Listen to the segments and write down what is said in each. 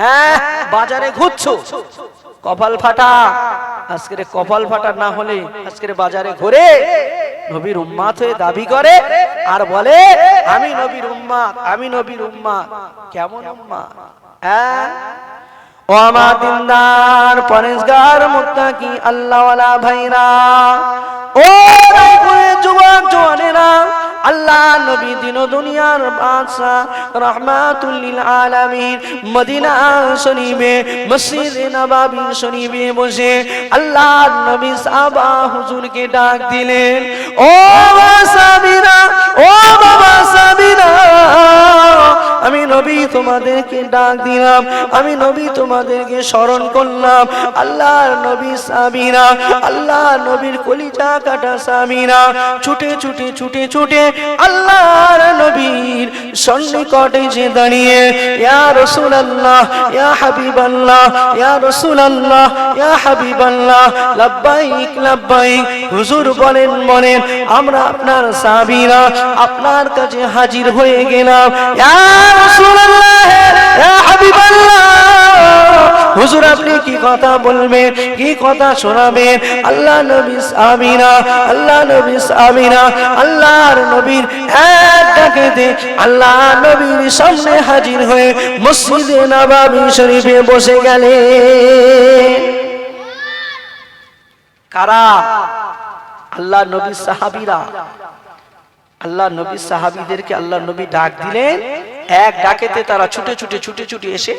হ্যাঁ, বাজারে ঘুরছো, কপাল ফাটা। আজকের কপাল ফাটা না হলে আজকের বাজারে ঘুরে নবীর উম্মাত হয়ে দাবি করে আর বলে আমি নবীর উম্মাত, আমি নবীর উম্মাত। কেমন উম্মাত? হ্যাঁ, ও আমার দিনদার পরেশগার মুত্তাকি আল্লাহওয়ালা ভাইরা, ও রায়পুরের যুবক জওয়ানেরা, আল্লাহ নবী দিন দুনিয়ার বাদশা রাহমাতুল লিল আলামিন মদিনা শরীফে মসজিদে নববী শরীফে বসে আল্লাহ নবী সাহাবা হুজুরকে ডাক দিলেন, ও সাহাবীরা, ও বাবা সাহাবীরা, আমি নবী তোমাদেরকে ডাক দিলাম, আমি নবী তোমাদেরকে স্মরণ করলাম। আল্লাহর নবী সাহাবীরা, আল্লাহ নবীর কলিজা কাটা সাহাবীরা ছুটে ছুটে ছুটে ছুটে আল্লাহর নবীর সন্নিকটে যে দাঁড়িয়ে ইয়া রাসূলুল্লাহ, ইয়া হাবিবাল্লাহ, ইয়া রাসূলুল্লাহ, ইয়া হাবিবাল্লাহ, লাব্বাইক লাব্বাইক। হুজুর বলেন বলেন, আমরা আপনার সাহাবীরা আপনার কাছে হাজির হয়ে গেলাম। ইয়া রাসূলুল্লাহ, ইয়া হাবিবাল্লাহ, হুজুর আপনি কি কথা বলবেন, কি কথা শোনাবেন? আল্লাহ নবী সাহাবীরা, আল্লাহ নবী সাহাবীরা আল্লাহর নবীর এক ডাকেতে আল্লাহ নবীর সামনে হাজির হয়ে মসজিদে নববী শরীফে বসে গেলেন। কারা? আল্লাহ নবী সাহাবীরা। আল্লাহ নবী সাহাবীদেরকে আল্লাহ নবী ডাক দিলেন, এক ডাকেতে তারা ছুটে ছুটে ছুটে ছুটে এসে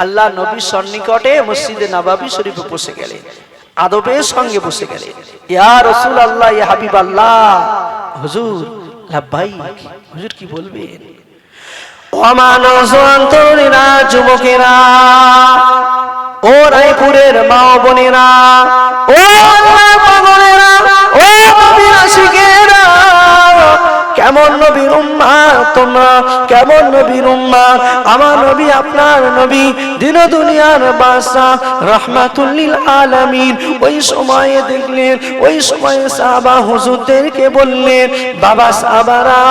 আল্লাহ নবীর সন্নিকটে মসজিদে নববী শরীফে বসে গেলেন, আদবের সঙ্গে বসে গেলেন। ইয়া রাসূলুল্লাহ, ইয়া হাবিবাল্লাহ। হুজুর লাব্বাইক। হুজুর কি বলবেন? ও মানুষ অন্তরেরা, যুবকেরা, ও রায়পুরের মা বোনেরা, ও পাগলেরা, ও নবীর আশিকেরা, কেমন নবীর উম্মাত তোমরা, কেমন নবীর উম্মাত? আমার নবী আপনার নবী দিন দুনিয়ার বাদশা রাহমাতুল লিল আলামিন ওই সময়ে দেখলেন, ওই সময়ে সাহাবা হুজুরদেরকে বললেন, বাবা সাহাবারা,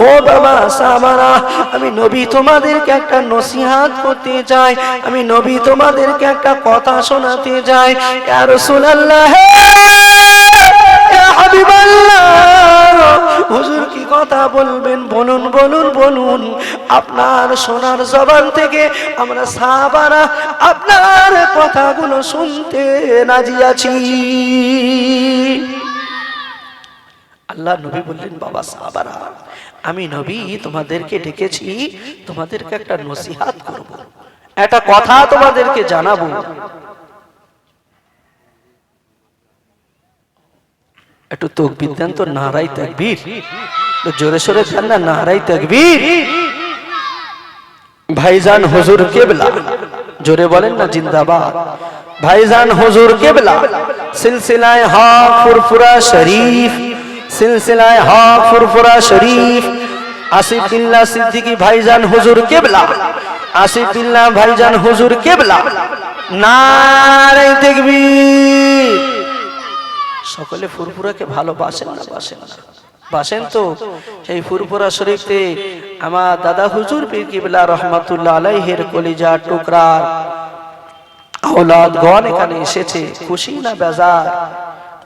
ও বাবা সাহাবারা, আমি নবী তোমাদেরকে একটা নসিহত করতে চাই, আমি নবী তোমাদেরকে একটা কথা শোনাতে চাই। ইয়া রাসূলুল্লাহ, ইয়া হাবিবাল্লাহ, হুজুর কি কথা বলবেন? বলুন বলুন বলুন। আপনার সোনার জবান থেকে আমরা সাহাবারা আপনার কথাগুলো শুনতে রাজি আছি। আল্লাহ নবী বললেন, বাবা সাহাবারা, আমি নবী তোমাদেরকে ডেকেছি, তোমাদেরকে একটা নসিহত করব, একটা কথা তোমাদেরকে জানাবো। একটু তাকবীর দেন তো, নারাই তাকবীর, জোরে সোরে দেন না, নারাই তাকবীর। ভাইজান হুজুর কেবলা, জোরে বলেন না জিন্দাবাদ। ভাইজান হুজুর কেবলা সিলসিলায়ে হক ফুরফুরা শরীফ, সিলসিলায়ে হক ফুরফুরা শরীফ আসিফ বিল্লাহ সিদ্দিকী ভাইজান হুজুর কেবলা, আসিফ বিল্লাহ ভাইজান হুজুর কেবলা, নারাই তাকবীর। সকলে ফুরফুরাকে ভালোবাসেন না? বাসেন না? বাসেন তো? সেই ফুরফুরা শরীফে আমার দাদা হুজুর পীর কিবলা রহমাতুল্লাহ আলাইহির কলিজার টুকরার আওলাদগণ এখানে এসেছে। খুশি না বেজার?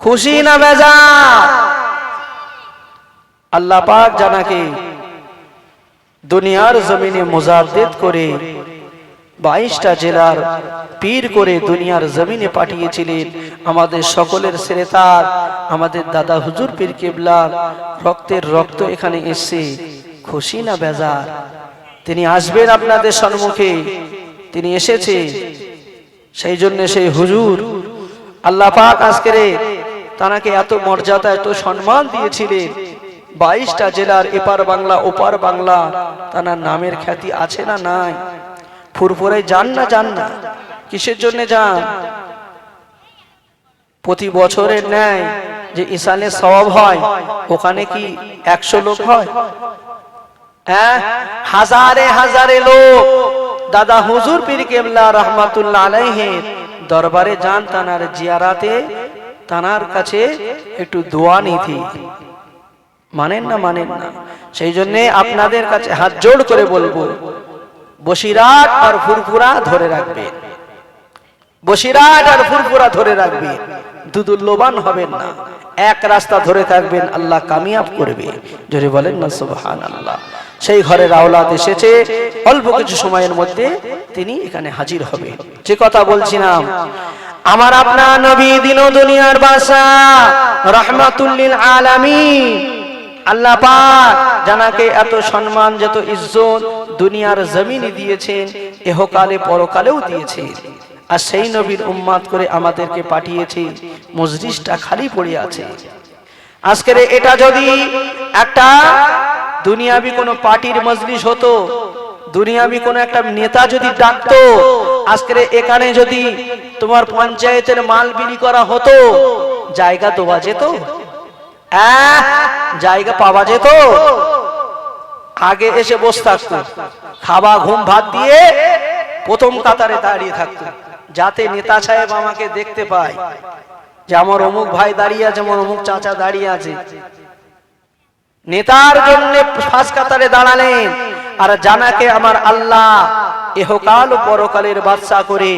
খুশি না বেজার? আল্লাহ পাক জানাকে দুনিয়ার জমিনে মুজাদ্দিদ করে 22টা জেলার পীর করে দুনিয়ার জমিনে পাঠিয়েছিলেন। আমাদের সকলের সেরেতার আমাদের দাদা হুজুর পীর কিবলা রক্তের রক্ত এখানে এসেছে। খুশি না বেজার? তিনি আসবেন আপনাদের সম্মুখে, তিনি এসেছে। সেই জন্য সেই হুজুর আল্লাহ পাক আজকের তানাকে এত মর্যাদা এত সম্মান দিয়েছিলেন। 22টা জেলার এপার বাংলা ওপার বাংলা তানার নামের খ্যাতি আছে না নাই? ফুরফুরায় যান না যান না? কিসের জন্য যান? প্রতি বছরের ন্যায় যে ইসালে সওয়াব হয়, ওখানে কি 100 লোক হয়? হ্যাঁ, হাজারে হাজারে লোক দাদা হুজুর পীর কিবলা রহমাতুল্লাহ আলাইহির দরবারে যান, তানার জিয়ারাতে, তানার কাছে একটু দোয়া নিতে। মানেন না? মানেন না? সেই জন্য আপনাদের কাছে হাত জোড় করে বলবো, বসিরাট আর ফুরফুরা ধরে রাখবে, বসিরাট আর ফুরফুরা ধরে রাখবে, দুদুল্যবান হবেন না, এক রাস্তা ধরে থাকবেন, আল্লাহ কামিয়াব করবে। যদি বলেন না সুবহানাল্লাহ। সেই ঘরের আওলাদ এসেছে, অল্প কিছু সময়ের মধ্যে তিনি এখানে হাজির হবে। যে কথা বলছিলাম, আমার আপনার নবী দিন ও দুনিয়ার বাদশাহ রাহমাতুল লিল আলামিন, আল্লাহ পাক জানাকে এত সম্মান, যত ইজ্জত দুনিয়ার জমিনে দিয়েছেন, ইহকালে পরকালেও দিয়েছেন। আর সেই নবীর উম্মত করে আমাদেরকে পাঠিয়েছে, মজলিসটা খালি পড়ে আছে। আজকের এটা যদি একটা দুনিয়াবি কোনো পার্টির মজলিস হতো, দুনিয়াবি কোনো একটা নেতা যদি ডাকতো, আজকের এখানে যদি তোমার পঞ্চায়েতের মাল বিলি করা হতো, জায়গা দেওয়া যেত? জায়গা পাওয়া যেত? আগে এসে বসে থাকতো, খাওয়া ঘুম ভাত দিয়ে প্রথম কাতারে দাঁড়িয়ে থাকতো, যাতে নেতা সাহেব আমাকে দেখতে পায় যে আমার অমুক ভাই দাঁড়িয়ে আছে, আমার অমুক চাচা দাঁড়িয়ে আছে। নেতার জন্য ফার্স্ট কাতারে দাঁড়ালেন। আর জানাকে আমার আল্লাহ ইহকাল ও পরকালের বাদশা করে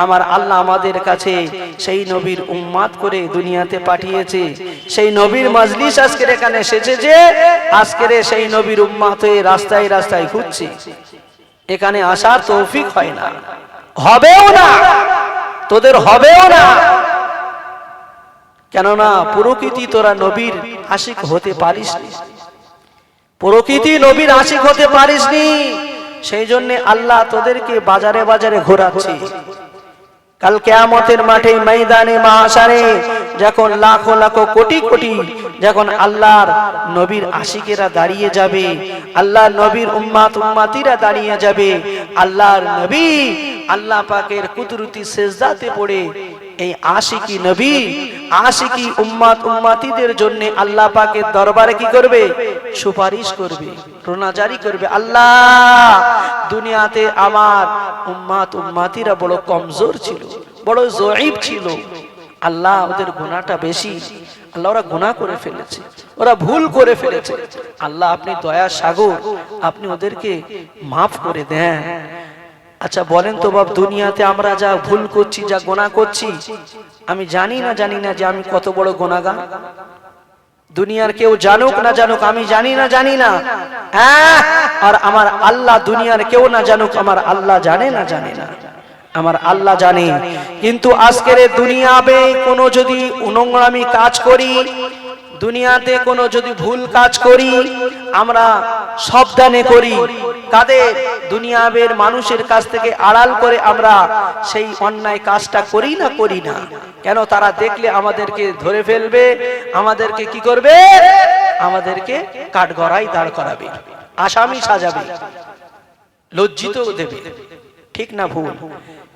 আমার আল্লাহ আমাদের কাছে সেই নবীর উম্মত করে দুনিয়াতে পাঠিয়েছে। সেই নবীর মজলিস আজকের এখানে এসেছে, যে আজকের সেই নবীর উম্মত হয়ে রাস্তায় রাস্তায় ঘুরছে। এখানে আসার তৌফিক হয় না, হবেও না, তোদের হবেও না। কেননা প্রকৃতি তোরা নবীর আশিক হতে পারিসনি, প্রকৃতি নবীর আশিক হতে পারিসনি। সেই জন্য আল্লাহ তোদেরকে বাজারে বাজারে ঘোরাচ্ছে। কাল কিয়ামতের মাঠে ময়দানে মাহশারে যখন লাখো লাখো কোটি কোটি যখন আল্লাহর নবীর আশিকেরা দাঁড়িয়ে যাবে, আল্লাহর নবীর উম্মত উম্মতিরা দাঁড়িয়ে যাবে, আল্লাহর নবী আল্লাহ পাকের কুদরতি সিজদাতে পড়ে এই আশিকি নবী আশিকি উম্মত উম্মতিদের জন্য আল্লাহ পাকের দরবারে কি করবে? সুপারিশ করবে, রোনাজারি করবে। আল্লাহ, দুনিয়াতে আমার উম্মত উম্মতিরা বড় কমজোর ছিল, বড় জয়ীফ ছিল। আল্লাহ, ওদের গুনাহটা বেশি। আল্লাহ, ওরা গুনাহ করে ফেলেছে, ওরা ভুল করে ফেলেছে। আল্লাহ, আপনি দয়া সাগর, আপনি ওদেরকে মাফ করে দেন। আচ্ছা বলেন তো বাপ, দুনিয়াতে আমরা যা ভুল করছি, যা গুনাহ করছি, আমি জানি না যে আমি কত বড় গুনাহগার? দুনিয়ার কেউ জানুক না জানুক, আমি জানি না। হ্যাঁ, আর আমার আল্লাহ, দুনিয়ার কেউ না জানুক, আমার আল্লাহ জানে না, আমার আল্লাহ জানে। কিন্তু আজকের দুনিয়াতে কোনো যদি নোংরামি কাজ করি, দুনিয়াতে কোনো যদি ভুল কাজ করি, আমরা সাবধানে করি। কাদের? দুনিয়াবের মানুষের কাছ থেকে আড়াল করে আমরা সেই অন্যায় কাজটা করি না। কেন? তারা দেখলে আমাদেরকে ধরে ফেলবে, আমাদেরকে কি করবে? আমাদেরকে কাঠগড়ায় দাঁড় করাবে, আসামি সাজাবে, লজ্জিত দেবে। ঠিক না ভুল?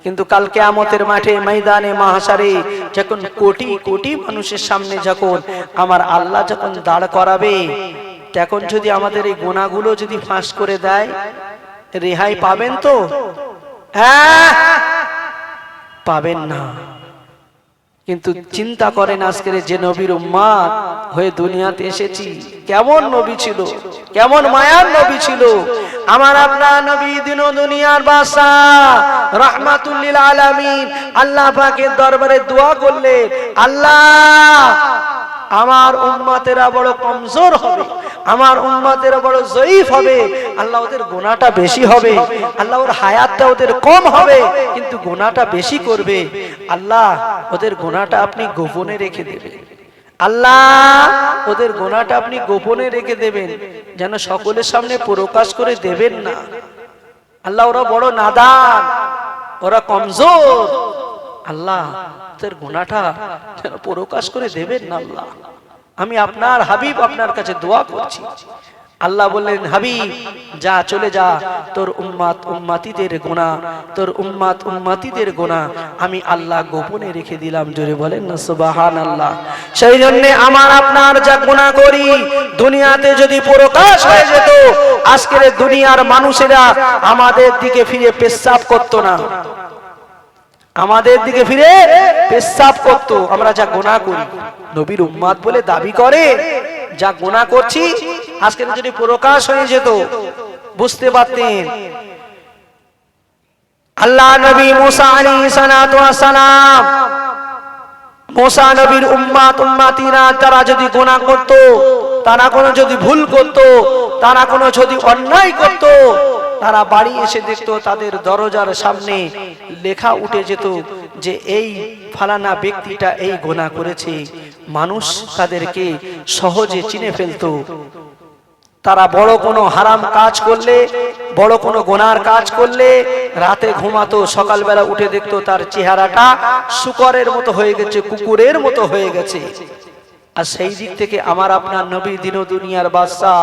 কিন্তু কাল কিয়ামতের মাঠে ময়দানে মাহশারে যখন কোটি কোটি মানুষের সামনে যখন আমার আল্লাহ যখন দাঁড় করাবে, তখন যদি আমাদের এই গুনাহগুলো যদি ফাঁস করে দেয়, রেহাই পাবেন তো? হ্যাঁ, পাবেন না। কিন্তু চিন্তা করেন, আজকের যে নবীর উম্মত হয়ে দুনিয়াতে এসেছি, কেমন নবী ছিল, কেমন মায়ার নবী ছিল। আমার আপনার নবী দিন ও দুনিয়ার বাদশাহ রাহমাতুল লিল আলামিন, আল্লাহ পাকের দরবারে দোয়া করলে, আল্লাহ, আমার উম্মতেরা বড় কমজোর হবে, আমার উম্মতেরা বড় জয়ীফ হবে, আল্লাহ ওদের গুনাহটা বেশি হবে, আল্লাহ ওর হায়াতটা ওদের কম হবে, কিন্তু গুনাহটা বেশি করবে। আল্লাহ, ওদের গুনাহটা আপনি গোপনে রেখে দেবেন। আল্লাহ, ওদের গুনাহটা আপনি গোপনে রেখে দেবেন, যেন সকলের সামনে প্রকাশ করে দেবেন না। আল্লাহ, ওরা বড় নাদান, ওরা কমজোর। আল্লাহ, ওদের গুনাহটা যেন প্রকাশ করে দেবেন না। আল্লাহ, আমি আপনার হাবিব আপনার কাছে দোয়া করছি। আল্লাহ বললেন, হাবিব যা, চলে যা, তোর উম্মত উম্মতিদের গুনাহ, তোর উম্মত উম্মতিদের গুনাহ আমি আল্লাহ গোপনে রেখে দিলাম। জোরে বলেন না সুবহানাল্লাহ। সেই জন্য আমার আপনার যা গুনাহ করি, দুনিয়াতে যদি প্রকাশ হয়ে যেত, আজকের দুনিয়ার মানুষেরা আমাদের দিকে ফিরে পেশাব করতো না, আমাদের দিকে ফিরে পেশাব করতো। আমরা যা গুনাহ করি, নবীর উম্মত বলে দাবি করে যা গুনাহ করছি, আজকে যদি প্রকাশ হয়ে যেত, বুঝতে পারতেন আল্লাহ নবী মুসা আলাইহিস সালাতু ওয়াস সালাম, মুসা নবীর উম্মাতিরা তারা যদি গুনাহ করত, তারা কোনো যদি ভুল করত, তারা কোনো যদি অন্যায় করত, তারা বাড়ি এসে দেখতো তাদের দরজার সামনে লেখা উঠে যেত যে এই ফালানা ব্যক্তিটা এই গুনাহ করেছে। মানুষ তাদেরকে সহজে চিনে ফেলতো। তারা বড় কোনো হারাম কাজ করলে, বড় কোনো গুনার কাজ করলে রাতে ঘুমাতো, সকালবেলা উঠে দেখতো তার চেহারাটা শূকরের মতো হয়ে গেছে, কুকুরের মতো হয়ে গেছে। আর সেই দিক থেকে আমার আপনার নবী দিন দুনিয়ার বাদশা,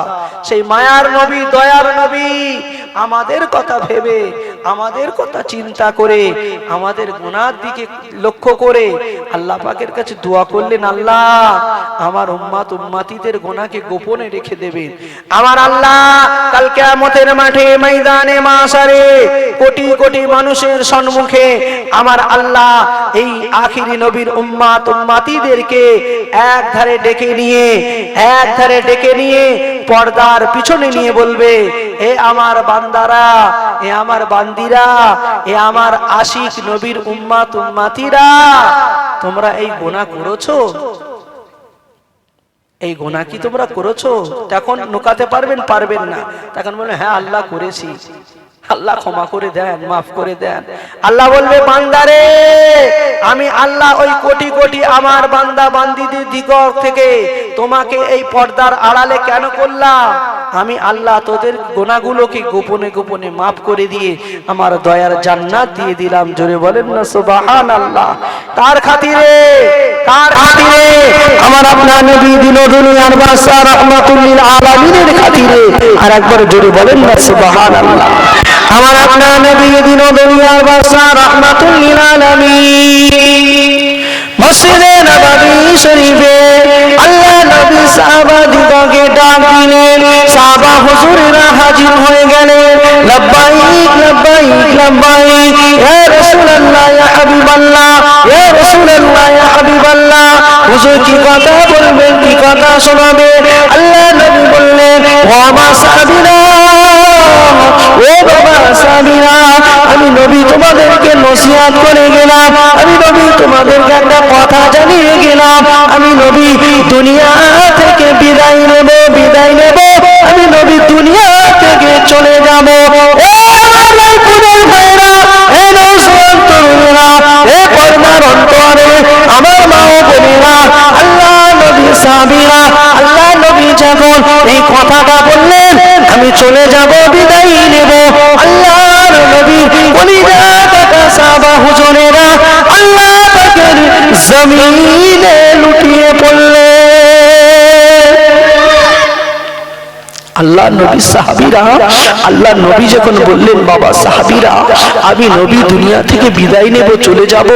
সেই মায়ার নবী, দয়ার নবী আমাদের কথা ভেবে, আমাদের কথা চিন্তা করে, আমাদের গুনার দিকে লক্ষ্য করে আল্লাহ পাকের কাছে দোয়া করলেন, আল্লাহ আমার উম্মাতিদের গুনাহকে গোপনে রেখে দেবেন। আমার আল্লাহ কাল কিয়ামতের মাঠে ময়দানে মাশারে কোটি কোটি মানুষের সম্মুখে আমার আল্লাহ এই আখিরি নবীর উম্মাতিদেরকে এক ধারে ডেকে নিয়ে পর্দার পিছনে নিয়ে বলবে, এ আমার বান্দারা, এ আমার বান্দিরা, এ আমার আশিক নবীর উম্মাতিরা, তোমরা এই গুনাহ করেছো? এই গুনাহ কি তোমরা করেছো? তখন নুকাতে পারবেন না। তখন বলে, হ্যাঁ আল্লাহ করেছি। আল্লাহ ক্ষমা করে দেন, মাফ করে দেন। আল্লাহ বলবে, বান্দারে আমি আল্লাহ ওই কোটি কোটি আমার বান্দা বান্দিদের দিগর থেকে তোমাকে এই পর্দার আড়ালে কেন করলাম? আমি আল্লাহ তোদের গুনাহগুলোকে গোপনে গোপনে মাফ করে দিয়ে আমার দয়ার জান্নাত দিয়ে দিলাম। জোরে বলেন না সুবহানাল্লাহ। কার খাতিরে? কার খাতিরে? আমার আপনার নবী দিন দুনিয়ার বাদশা রাহমাতুল লিল আলামিনের খাতিরে। আর একবার জোরে বলেন না সুবহানাল্লাহ। আমার আপনার নবী দিন দুনিয়ার বাদশা রাহমাতুল লিল আলামিন মসজিদে নববী শরীফে আল্লাহ নবী সাহাবাদিগকে ডাক দিলেন। সাহাবা হুজুরেরা হাজির হয়ে গেলেন। লব্বাইক লব্বাইক লব্বাইক, ইয়া রাসূলুল্লাহ ইয়া হাবিবাল্লাহ, ইয়া রাসূলুল্লাহ ইয়া হাবিবাল্লাহ। হুজুর কি কথা বলবেন, কি কথা শোনাবেন? আল্লাহ নবী বললেন, ও মা সাহাবীরা, ও বাবা সাহাবীরা, আমি নবী তোমাদেরকে নসিহত করে গেলাম, আমি নবী তোমাদেরকে একটা কথা জানিয়ে গেলাম। আমি নবী দুনিয়া থেকে বিদায় নেব, আমি নবী দুনিয়া থেকে চলে যাব। আমার মা ও বোনেরা, আল্লাহ নবী সাহাবীরা, আল্লাহ নবী যখন এই কথাটা বললেন, আমি চলে যাব, বিদায় নেব, আল্লাহর নবী কলিজা কাটা সাহাবা হুজুরেরা আল্লাহ পাকের জমিনে লুটিয়ে পড়লেন। আল্লাহ নবী সাহাবীরা, আল্লাহ নবী যখন বললেন, বাবা সাহাবীরা আমি নবী দুনিয়া থেকে বিদায় নেব, চলে যাব,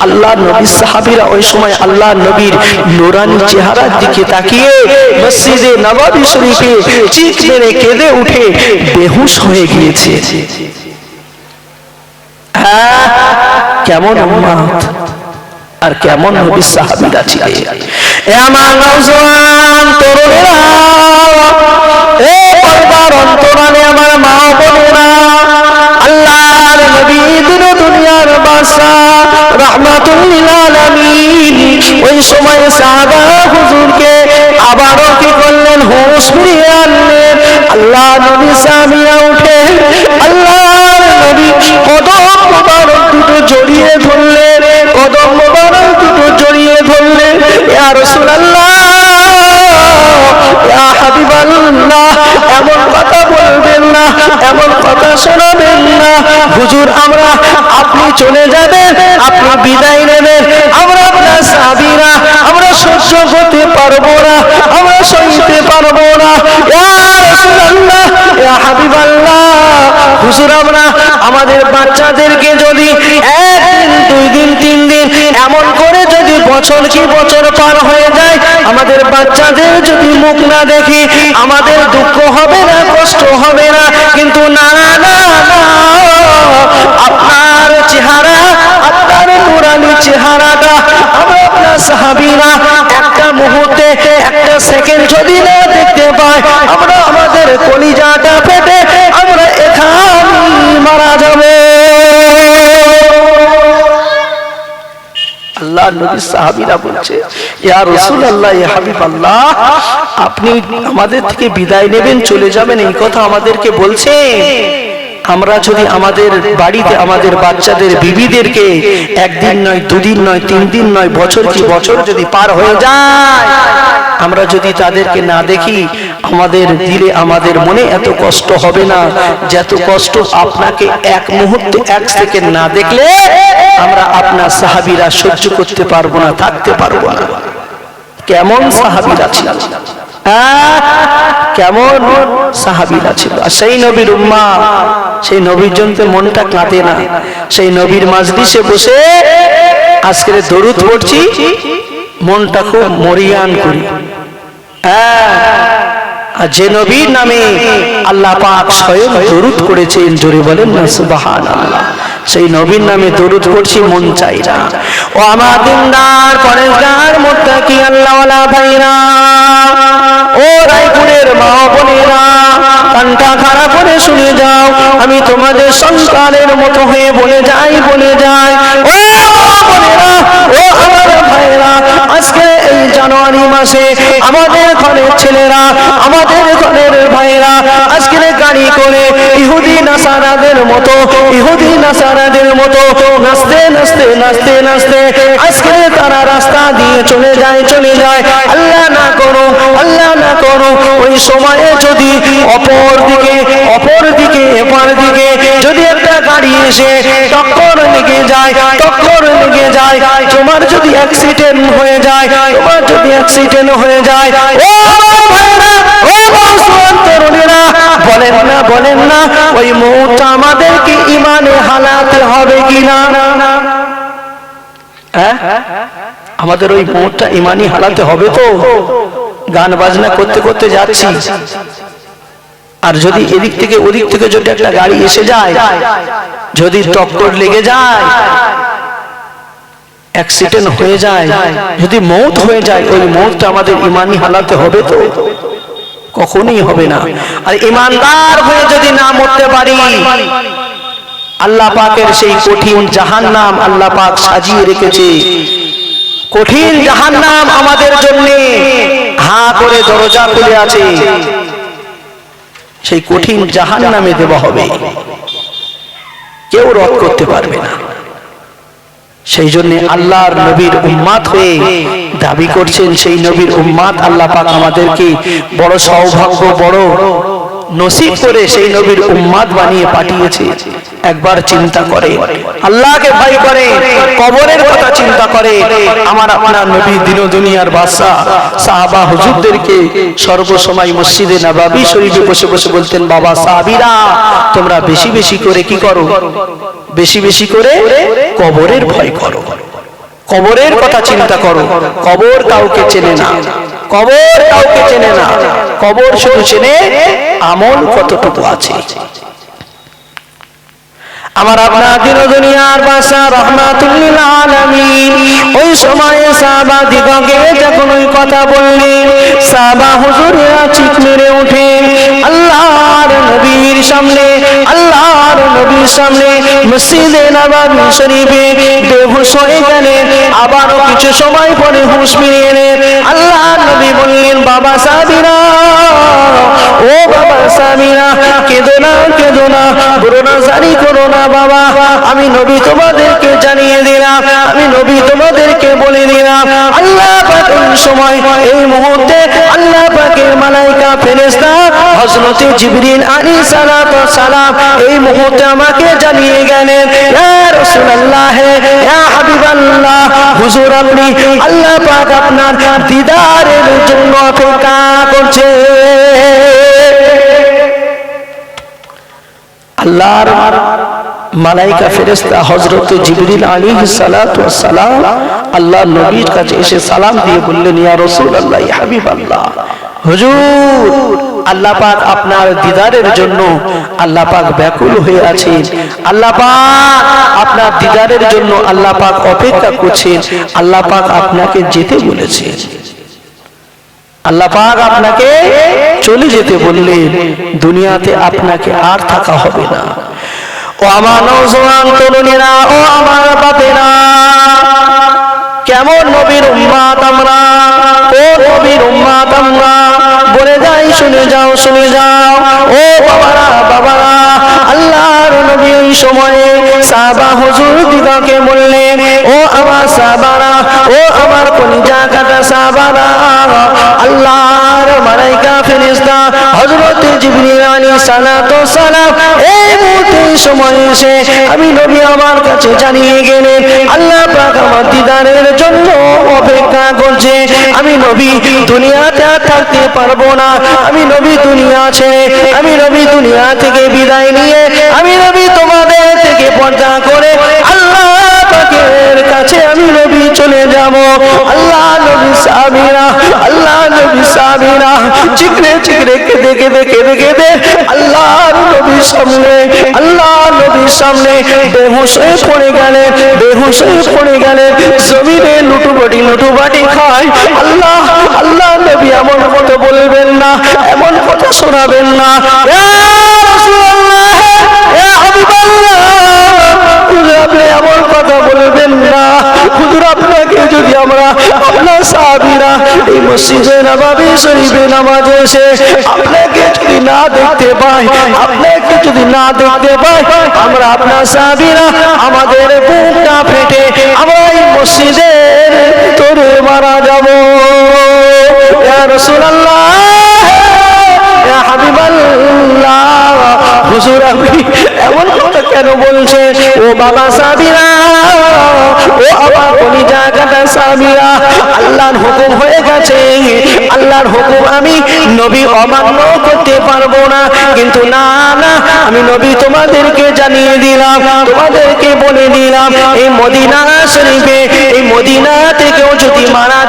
আল্লাহ নবী সাহাবীরা ওই সময় আল্লাহ নবীর নূরানি চেহারার দিকে তাকিয়ে মসজিদে নববী শরীফে চিৎ মেরে কেঁদে উঠে বেহুশ হয়ে গিয়েছে। কেমন উম্মত আর কেমন নবী সাহাবীরা ছিলেন। এ আমার নওজওয়ান তরুণেরা, এ পর্দার অন্তরালে আমার মা বোনেরা, আল্লাহর নবী দিন দুনিয়ার বাদশা রাহমাতুল লিল আলামিন ওই সময় সাহাবা হুজুরকে আবারও কি করলেন, হুঁশ ফিরিয়ে আনলেন। আল্লাহ নবী সাহাবীরা উঠে আল্লাহর নবী কদম মোবারক দুটো জড়িয়ে ধরলেন, কদম মোবারক দুটো জড়িয়ে ধরলেন। ইয়া রাসূলুল্লাহ, ইয়া হাবিবাল্লাহ, এমন কথা বলবেন না, এমন কথা শোনাবেন না। হুজুর আমরা, আপনি চলে যাবেন, আপনি বিদায় নেবেন, আমরা আপনার সাহাবীরা আমরা সহ্য করতে পারবো না, আমরা সইতে পারবো না। ইয়া রাসূলুল্লাহ, ইয়া হাবিবাল্লাহ, হুজুর আমরা আমাদের বাচ্চাদেরকে যদি একদিন, দুই দিন, তিন দিন এমন করে যদি বছর কি বছর পার হয়ে যায়, আমাদের বাচ্চাদের যদি মুখ না দেখি আমাদের দুঃখ হবে না, কষ্ট হবে না। কিন্তু না না না, আপনার চেহারা, আপনার নুরানি চেহারাটা আমরা আপনার সাহাবীরা একটা মুহূর্তে, একটা সেকেন্ড যদি না দেখতে পাই, আমরা আমাদের কলিজাটা ফেটে আমরা এখানে মারা যাবে। আল্লাহর নবী সাহাবীরা বলছে, ইয়া রাসূলুল্লাহ, ইয়া হাবিবাল্লাহ, আপনি আমাদের থেকে বিদায় নেবেন, চলে যাবেন, এই কথা আমাদেরকে বলছেন। আমরা যদি আমাদের বাড়িতে আমাদের বাচ্চাদের বিবিদেরকে একদিন নয়, দুদিন নয়, 3 দিন নয়, বছর কি বছর যদি পার হয়ে যায়, আমরা যদি তাদেরকে না দেখি, আমাদের দিলে আমাদের মনে এত কষ্ট হবে না যত কষ্ট আপনাকে এক মুহূর্তে, 1 সেকেন্ড না দেখলে আমরা আপনার সাহাবীরা সহ্য করতে পারবো না, থাকতে পারবো না। কেমন সাহাবীরা ছিলেন, কেমন সাহাবীরা ছিল। আর সেই নবীর উম্মাহ, সেই নবীর জন্য মনটা কাঁদে না। সেই নবীর মাজলিসে বসে আজকে দরুদ পড়ছি, মনটা খুব মরিয়ান করি। আর যে নবীর নামে আল্লাহ পাক স্বয়ং দরুদ করেছেন, জোরে বলেন না সুবহানাল্লাহ, সেই নবীর নামে দরুদ পড়ছি, মন চাই না। ও আমার দিনদার পরেশগার মুত্তাকি আল্লাহওয়ালা ভাইরা, ও রায়পুরের মা বোনেরা, কানটা খারাপ করে শুনে যাও, আমি তোমাদের সন্তানের মতো হয়ে বলে যাই, বলে যাই, ও বোনেরা, ও আমার ভাইরা, আজকে এই জানুয়ারি মাসে আমাদের ঘরের ছেলেরা, আমাদের ঘরের ভাইরা আজকে গাড়ি করে ইহুদি নাসারাদের মতো, ইহুদি নাসারাদের মতো নাচতে নাচতে নাচতে নাচতে আজকে তারা রাস্তা দিয়ে চলে যায়, চলে যায়। আল্লাহ না করো, আল্লাহ না করো, ওই সময়ে যদি অপর দিকে এপার দিকে যদি একটা গাড়ি এসে টক্কর লেগে যায়, টক্কর লেগে যায়, তোমার যদি অ্যাক্সিডেন্ট হয়ে যায়, তোমার যদি অ্যাক্সিডেন্ট হয়ে যায়, ও ভাইরা, ও মুসলমান তরুণেরা, বলেন না, বলেন না, ওই মৌতটা আমাদেরকে ইমানে হালাতে হবে কিনা? আমাদের ওই মৌতটা ইমানি হালাতে হবে তো? গান বাজনা করতে করতে যাচ্ছি, আর যদি এদিক থেকে ওদিক থেকে যদি একটা গাড়ি এসে যায়, যদি টক্কর লেগে যায়, অ্যাক্সিডেন্ট হয়ে যায়, যদি মৌত হয়ে যায়, ওই মৌতটা আমাদের ইমানি হালাতে হবে তো? কখনোই হবে না। আর ইমানদার হয়ে যদি না মরতে পারি, আল্লাহ পাকের সেই কঠিন জাহান্নাম আল্লাহ পাক সাজিয়ে রেখেছে। কঠিন জাহান্নাম আমাদের জন্য হা করে দরজা খুলে আছে, সেই কঠিন জাহান্নামে দেওয়া হবে, কেউ রদ করতে পারবে না। সেই জন্য আল্লাহর নবীর উম্মাত হয়ে দাবি করছেন, সেই নবীর উম্মাত আল্লাহ পাক আমাদেরকে বড় সৌভাগ্য, বড় নসিব করে সেই নবীর উম্মাত বানিয়ে পাঠিয়েছে। একবার চিন্তা করে, আল্লাহকে ভয় করে, কবরের কথা চিন্তা করে। আমার আপনার নবী দিন দুনিয়ার বাদশা সাহাবা হুজুরদেরকে সর্বসময় মসজিদে নববী শরীফে বসে বসে বলতেন, বাবা সাহাবীরা, তোমরা বেশি বেশি করে কি করো? বেশি বেশি করে কবরের ভয় করো, কবরের কথা চিন্তা করো। কবর কাউকে চেনে না, কবর কাউকে চেনে না, কবর শুধু চেনে আমল কতটুকু আছে। আমার আপনার দিন দুনিয়ার বাদশা রাহমাতুল লিল আলামিন ওই সময়ে সাহাবা দিগকে যখন ওই কথা বললেন, সাহাবা হুজুরেরা চিৎ মেরে ওঠেন আল্লাহর নবীর সামনে, আল্লাহর নবীর সামনে মসজিদে নববী শরীফে বেহুশ হয়ে গেলেন। আবারও কিছু সময় পরে হুঁশ ফিরিয়ে এলেন। আল্লাহর নবী বললেন, বাবা সাহাবীরা, ও বাবা সাহাবীরা, কেঁদো না, কেঁদো না, করোনা জারি করো না বাবা, আমি নবী তোমাদেরকে জানিয়ে দিলাম, আমি নবী তোমাদেরকে বলে দিলাম, আল্লাহ পাকের সময় এই মুহূর্তে আল্লাহ পাকের মালাইকা ফেরেশতা হযরত জিবরিল আলাইহিস সালাম এই মুহূর্তে আমাকে জানিয়ে গেলেন, ইয়া রাসূলুল্লাহ, ইয়া হাবিবাল্লাহ, হুজুর আপনি আল্লাহ পাক আপনার দিদারের জন্য অপেক্ষা করছে। আল্লাহর মালাইকা ফেরেশতা হযরত জিবরিল আলাইহিস সালাতু ওয়াস সালাম আল্লাহর নবীর কাছে এসে সালাম দিয়ে বললেন, ইয়া রাসূলুল্লাহ, ইয়া হাবিবাল্লাহ, হুজুর আল্লাহ পাক আপনার দিদারের জন্য আল্লাহ পাক ব্যাকুল হয়ে আছেন, আল্লাহ পাক আপনার দিদারের জন্য আল্লাহ পাক অপেক্ষা করছেন, আল্লাহ পাক আপনাকে যেতে বলেছেন, আল্লাহ পাক আপনাকে চলে যেতে বললেন, দুনিয়াতে আপনাকে আর থাকা হবে না। ও আমার নওজোয়ান তরুণীরা, ও আমার বাপেরা, কেমন শুনে যাও শুনে যাও ও বাবারা বাবারা, আল্লাহর নবী ওই সময়ে সাহাবা হুজুর দিগকে বললেন, ও আমার সাহাবারা, ও আমার কলিজা কাটা সাহাবারা, আল্লাহর মালাইকা ফেরেশতা হযরত জিবরিল আলাইহিস সালাতু সালাম এই মুহূর্তে সময় এসে আমি নবী আমার কাছে জানিয়ে গেলেন, আল্লাহ পাক আমার দিদারের জন্য অপেক্ষা করছে। আমি নবী দুনিয়াতে আর থাকতে পারবো না, আমি নবী দুনিয়া ছেড়ে, আমি নবী দুনিয়া থেকে বিদায় নিয়ে আমি নবী তোমাদের থেকে পর্দা করে আল্লাহ পাকের কাছে আমি নবী চলে যাব। আল্লাহ নবী সাহাবীরা, আল্লাহ নবী সাহাবীরা চিকরে চিকরে কেঁদে কেঁদে কেঁদে কেঁদে আল্লাহর নবীর সামনে, আল্লাহ নবীর সামনে বেহুশ হয়ে পড়ে গেলেন, বেহুশ হয়ে পড়ে গেলেন, জমিনে লুটুবাটি খায়। আল্লাহ আল্লাহ নবী এমন কথা বলবেন না, এমন কথা শোনাবেন না। ইয়া রাসূলুল্লাহ, ইয়া হাবিবাল্লাহ, আপনি এমন কথা বলবেন না। হুজুর আপনাকে যদি আমরা আপনার সাহাবীরা এই মসজিদে নববী শরীফে নামাজে এসে আপনাকে যদি না দেখতে পাই, আপনাকে যদি না দেখতে পাই, আমরা আপনার সাহাবীরা আমাদের বুকটা ফেটে আমরা এই মসজিদের ভিতরে মারা যাব। ইয়া রাসূলুল্লাহ, ইয়া হাবিবাল্লাহ, হুজুর আপনি এমন কথা কেন বলছেন? ও বাবা সাহাবীরা, ও আমার কলিজা কাটা সাহাবীরা, আল্লাহর হুকুম হয়ে গেছে, আল্লাহর হুকুম আমি নবী অমান্য করতে পারবো না। কিন্তু না না, আমি নবী তোমাদেরকে জানিয়ে দিলাম, তোমাদেরকে বলে দিলাম, এই মদিনা শরীফে, এই মদিনা থেকেও যদি মারা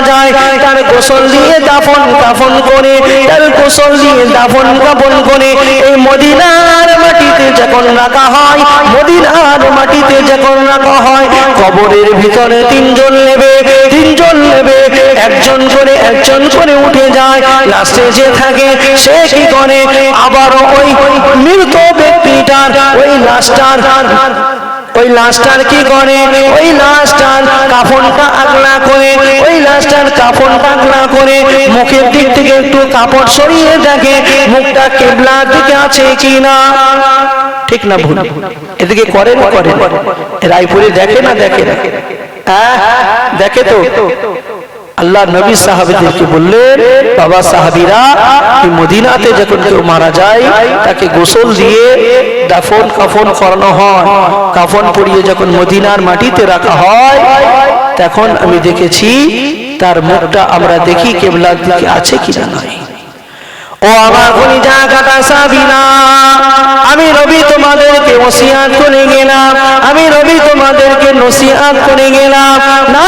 যায়, তার গোসল দিয়ে দাফন কাফন করে, তার গোসল দিয়ে দাফন কাফন করে এই মদিনার মাটিতে যখন রাখা হয়, মদিনার মাটিতে যখন রাখা হয়, কবরের ভিতরে তিনজন নেবে, একজন করে উঠে যায়। লাস্টে যে থাকে সে কি করে, আবার ওই মৃত ব্যক্তিটার ওই লাশটার কি করে, ওই লাশটার কাফনটা আগলা করে, ওই লাশটার কাফনটা আগলা করে মুখের দিক থেকে একটু কাপড় সরিয়ে দেখে মুখটা কিবলার দিকে আছে কিনা। ঠিক না ভুল? এদিকে করে না করে? রায়পুরে দেখে না দেখে? হ্যাঁ দেখে তো। আল্লাহ নবী সাহাবীদেরকে বললেন, বাবা সাহাবীরা, এই মদিনাতে যখন কেউ মারা যায় তাকে গোসল দিয়ে দাফন কাফন করানো হয়, কাফন পরিয়ে যখন মদিনার মাটিতে রাখা হয়, তখন আমি দেখেছি তার মুখটা আমরা দেখি কিবলার দিকে আছে কিনা নাই। ও আমার কলিজা কাটা সাহাবীরা, আমি নবী তোমাদেরকে ওসিয়াত করে গেলাম, আমি নবী তোমাদেরকে নসিহত করে গেলাম, না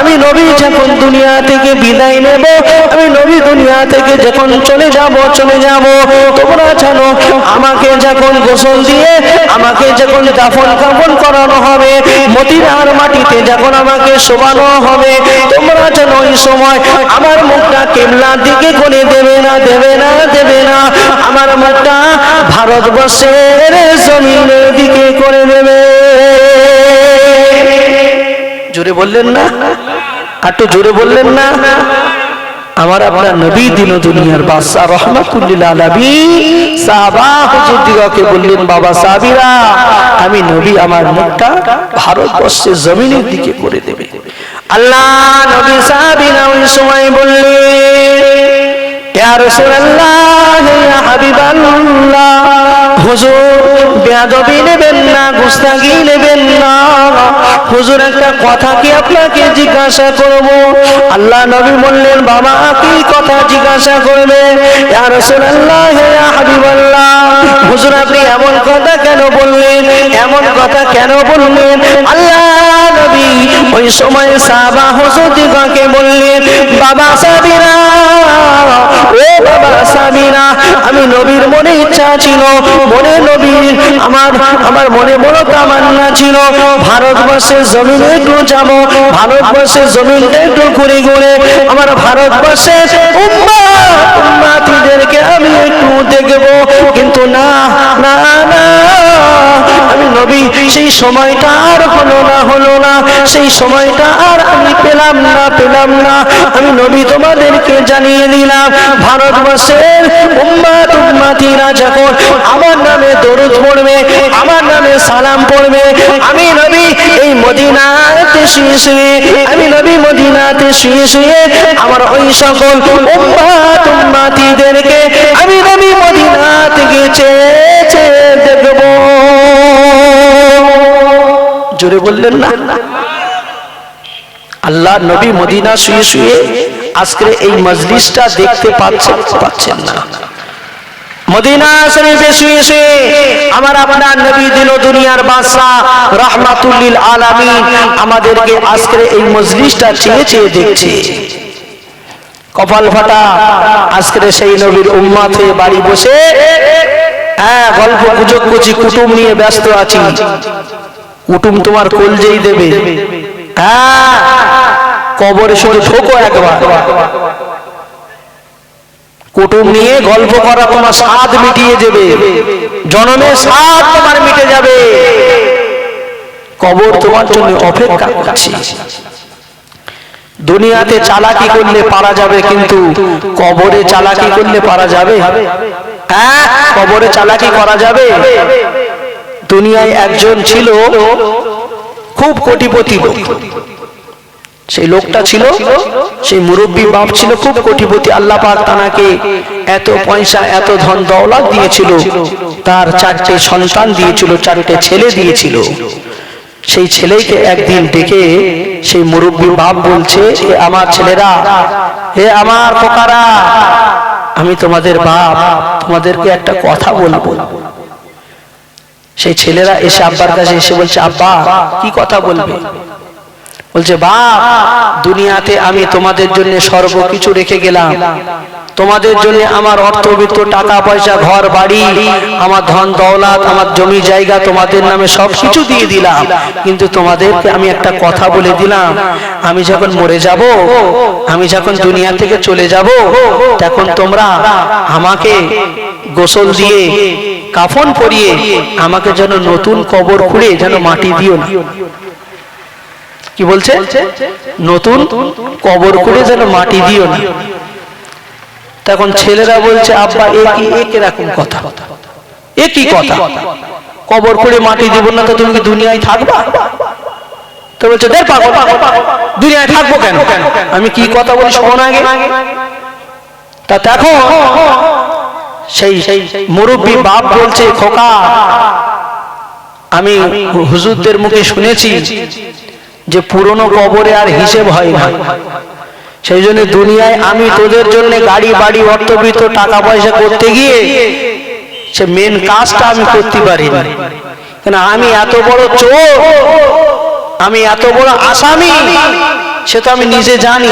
আমি নবী যখন দুনিয়া থেকে বিদায় নেব, আমি নবী দুনিয়া থেকে যখন চলে যাব, তোমরা জানো আমাকে যখন গোসল দিয়ে আমাকে যখন দাফন কাফন করানো হবে, মদিনার মাটিতে যখন আমাকে শোবানো হবে, তোমরা জানো ওই সময় আমার মুখটা কিবলার দিকে করে দেবে না, আমার মুখটা ভারতবর্ষের জমিনের দিকে করে দেবে। জোরে বললেন না? একটু জোরে বললেন না? আমার আপনার নবী দিন দুনিয়ার বাদশা রহমাতুল্লিল আলামিন সাহাবা হুজুর দিগকে বললেন, বাবা সাহাবীরা, আমি নবী আমার মুখটা ভারতবর্ষের জমিনের দিকে করে দেবে। আল্লাহ নবী সাহাবীরা ওই সময় বললেন, ইয়া রাসূলুল্লাহ, ইয়া হাবিবাল্লাহ, হুজুর বেয়াদবি নেবেন না, গুস্তাখি নেবেন না, হুজুর একটা কথা কি আপনাকে জিজ্ঞাসা করব? আল্লাহ নবী বললেন, বাবা কি কথা জিজ্ঞাসা করবেন? ইয়া রাসূলুল্লাহ, ইয়া হাবিবাল্লাহ, হুজুর আপনি এমন কথা কেন বললেন, এমন কথা কেন বললেন? আল্লাহ নবী ওই সময় সাহাবা হুজুর দিগকে বললেন, বাবা সাহাবীরা, ও বাবা সাহাবীরা, আমি নবীর মনে ইচ্ছা ছিল, মনে নবীর আমার মনে বড় তামান্না ছিল, ভারতবর্ষের জমিনে একটু যাব, ভারতবর্ষের জমিনে একটু ঘুরে ঘুরে আমার ভারতবর্ষের উম্মতিদেরকে আমি একটু দেখব। কিন্তু না না না, আমি নবী সেই সময়টা আর হলো না, সেই সময়টা আর আমি পেলাম না। আমি নবী তোমাদেরকে জানিয়ে দিলাম, ভারতবর্ষের উম্মাতিরা যখন আমার নামে দরুদ পড়বে, আমার নামে সালাম পড়বে, আমি নবী এই মদিনাতে শুয়ে আমি নবী মদিনাতে শুয়ে আমার ওই সকল উম্মাতিদেরকে আমি নবী মদিনাতে গেছে দেখব। জোরে বললেন না? আল্লাহ নবী মদিনা শুয়ে আজকে এই মজলিসটা দেখতে পাচ্ছেন না। মদিনা শরীফে শুয়ে আমার আপনার নবী দিল দুনিয়ার বাদশা রাহমাতুল লিল আলামিন আমাদেরকে আজকে এই মজলিসটা চেয়ে দেখছে। কপাল ফাটা, আজকে সেই নবীর উম্মত হয়ে বাড়ি বসে গল্প গুজব করছি, কুটুম নিয়ে ব্যস্ত আছি। কুটুম তোমার কলজেই দেবে, কবরে শুধু ঠোকো একবার। কুটুম নিয়ে গল্প করা তোমার স্বাদ মিটিয়ে যাবে, জনমের স্বাদ তোমার মিটে যাবে। কবর তোমার জন্য অপেক্ষা করছে। দুনিয়াতে চালাকি করলে পারা যাবে, কিন্তু কবরে চালাকি করলে পারা যাবে? কবরে চালাকি করা যাবে? দুনিয়ায় একজন ছিল খুব কোটিপতি লোক। সেই লোকটা ছিল, সেই মুরব্বী বাপ ছিল খুব কোটিপতি। আল্লাহ পাক তাকে এত পয়সা এত ধন দৌলত দিয়েছিল, তার 4টে সন্তান দিয়েছিল, 4টে ছেলে দিয়েছিল। সেই ছেলেকে একদিন ডেকে সেই মুরব্বী বাপ বলছে, হে আমার ছেলেরা, হে আমার খোকারা, আমি তোমাদের বাপ, তোমাদেরকে একটা কথা বলবো। সেই ছেলেরা এসে আব্বার কাছে এসে বলছে, আব্বা কি কথা বলবে? বলছে, বাপ, দুনিয়াতে আমি তোমাদের জন্য সর্বকিছু রেখে গেলাম, তোমাদের জন্য আমার অর্থবিত্ত টাকা পয়সা ঘর বাড়ি আমার ধন দৌলত আমার জমি জায়গা তোমাদের নামে সবকিছু দিয়ে দিলাম, কিন্তু তোমাদেরকে আমি একটা কথা বলে দিলাম, আমি যখন মরে যাব, আমি যখন দুনিয়া থেকে চলে যাব, তখন তোমরা আমাকে গোসল দিয়ে কাফন পরিয়ে আমাকে যেন নতুন কবর খুঁড়ে যেন মাটি দিও না। কি বলছে? নতুন কবর করে যেন মাটি দিও না। তখন ছেলেরা বলছে, আব্বা এরকম কথা, এ কি কথা? কবর করে মাটি দিব না তো তুমি কি দুনিয়ায় থাকবা? তো বলছে, দেখ পাগল, দুনিয়ায় থাকবো কেন? আমি কি কথা বলি শোন আগে। তা দেখো সেই মুরব্বী বাপ বলছে, খোকা, আমি হুজুরদের মুখে শুনেছি যে পুরনো কবরে আর হিসেব হয় না, সেই জন্য দুনিয়ায় আমি তোদের জন্য গাড়ি বাড়ি অর্থবিত্ত টাকা পয়সা করতে গিয়ে সে মেন কাজটা আমি করতে পারিনি। কেন? আমি এত বড় চোর, আমি এত বড় আসামি, সে তো আমি নিজে জানি।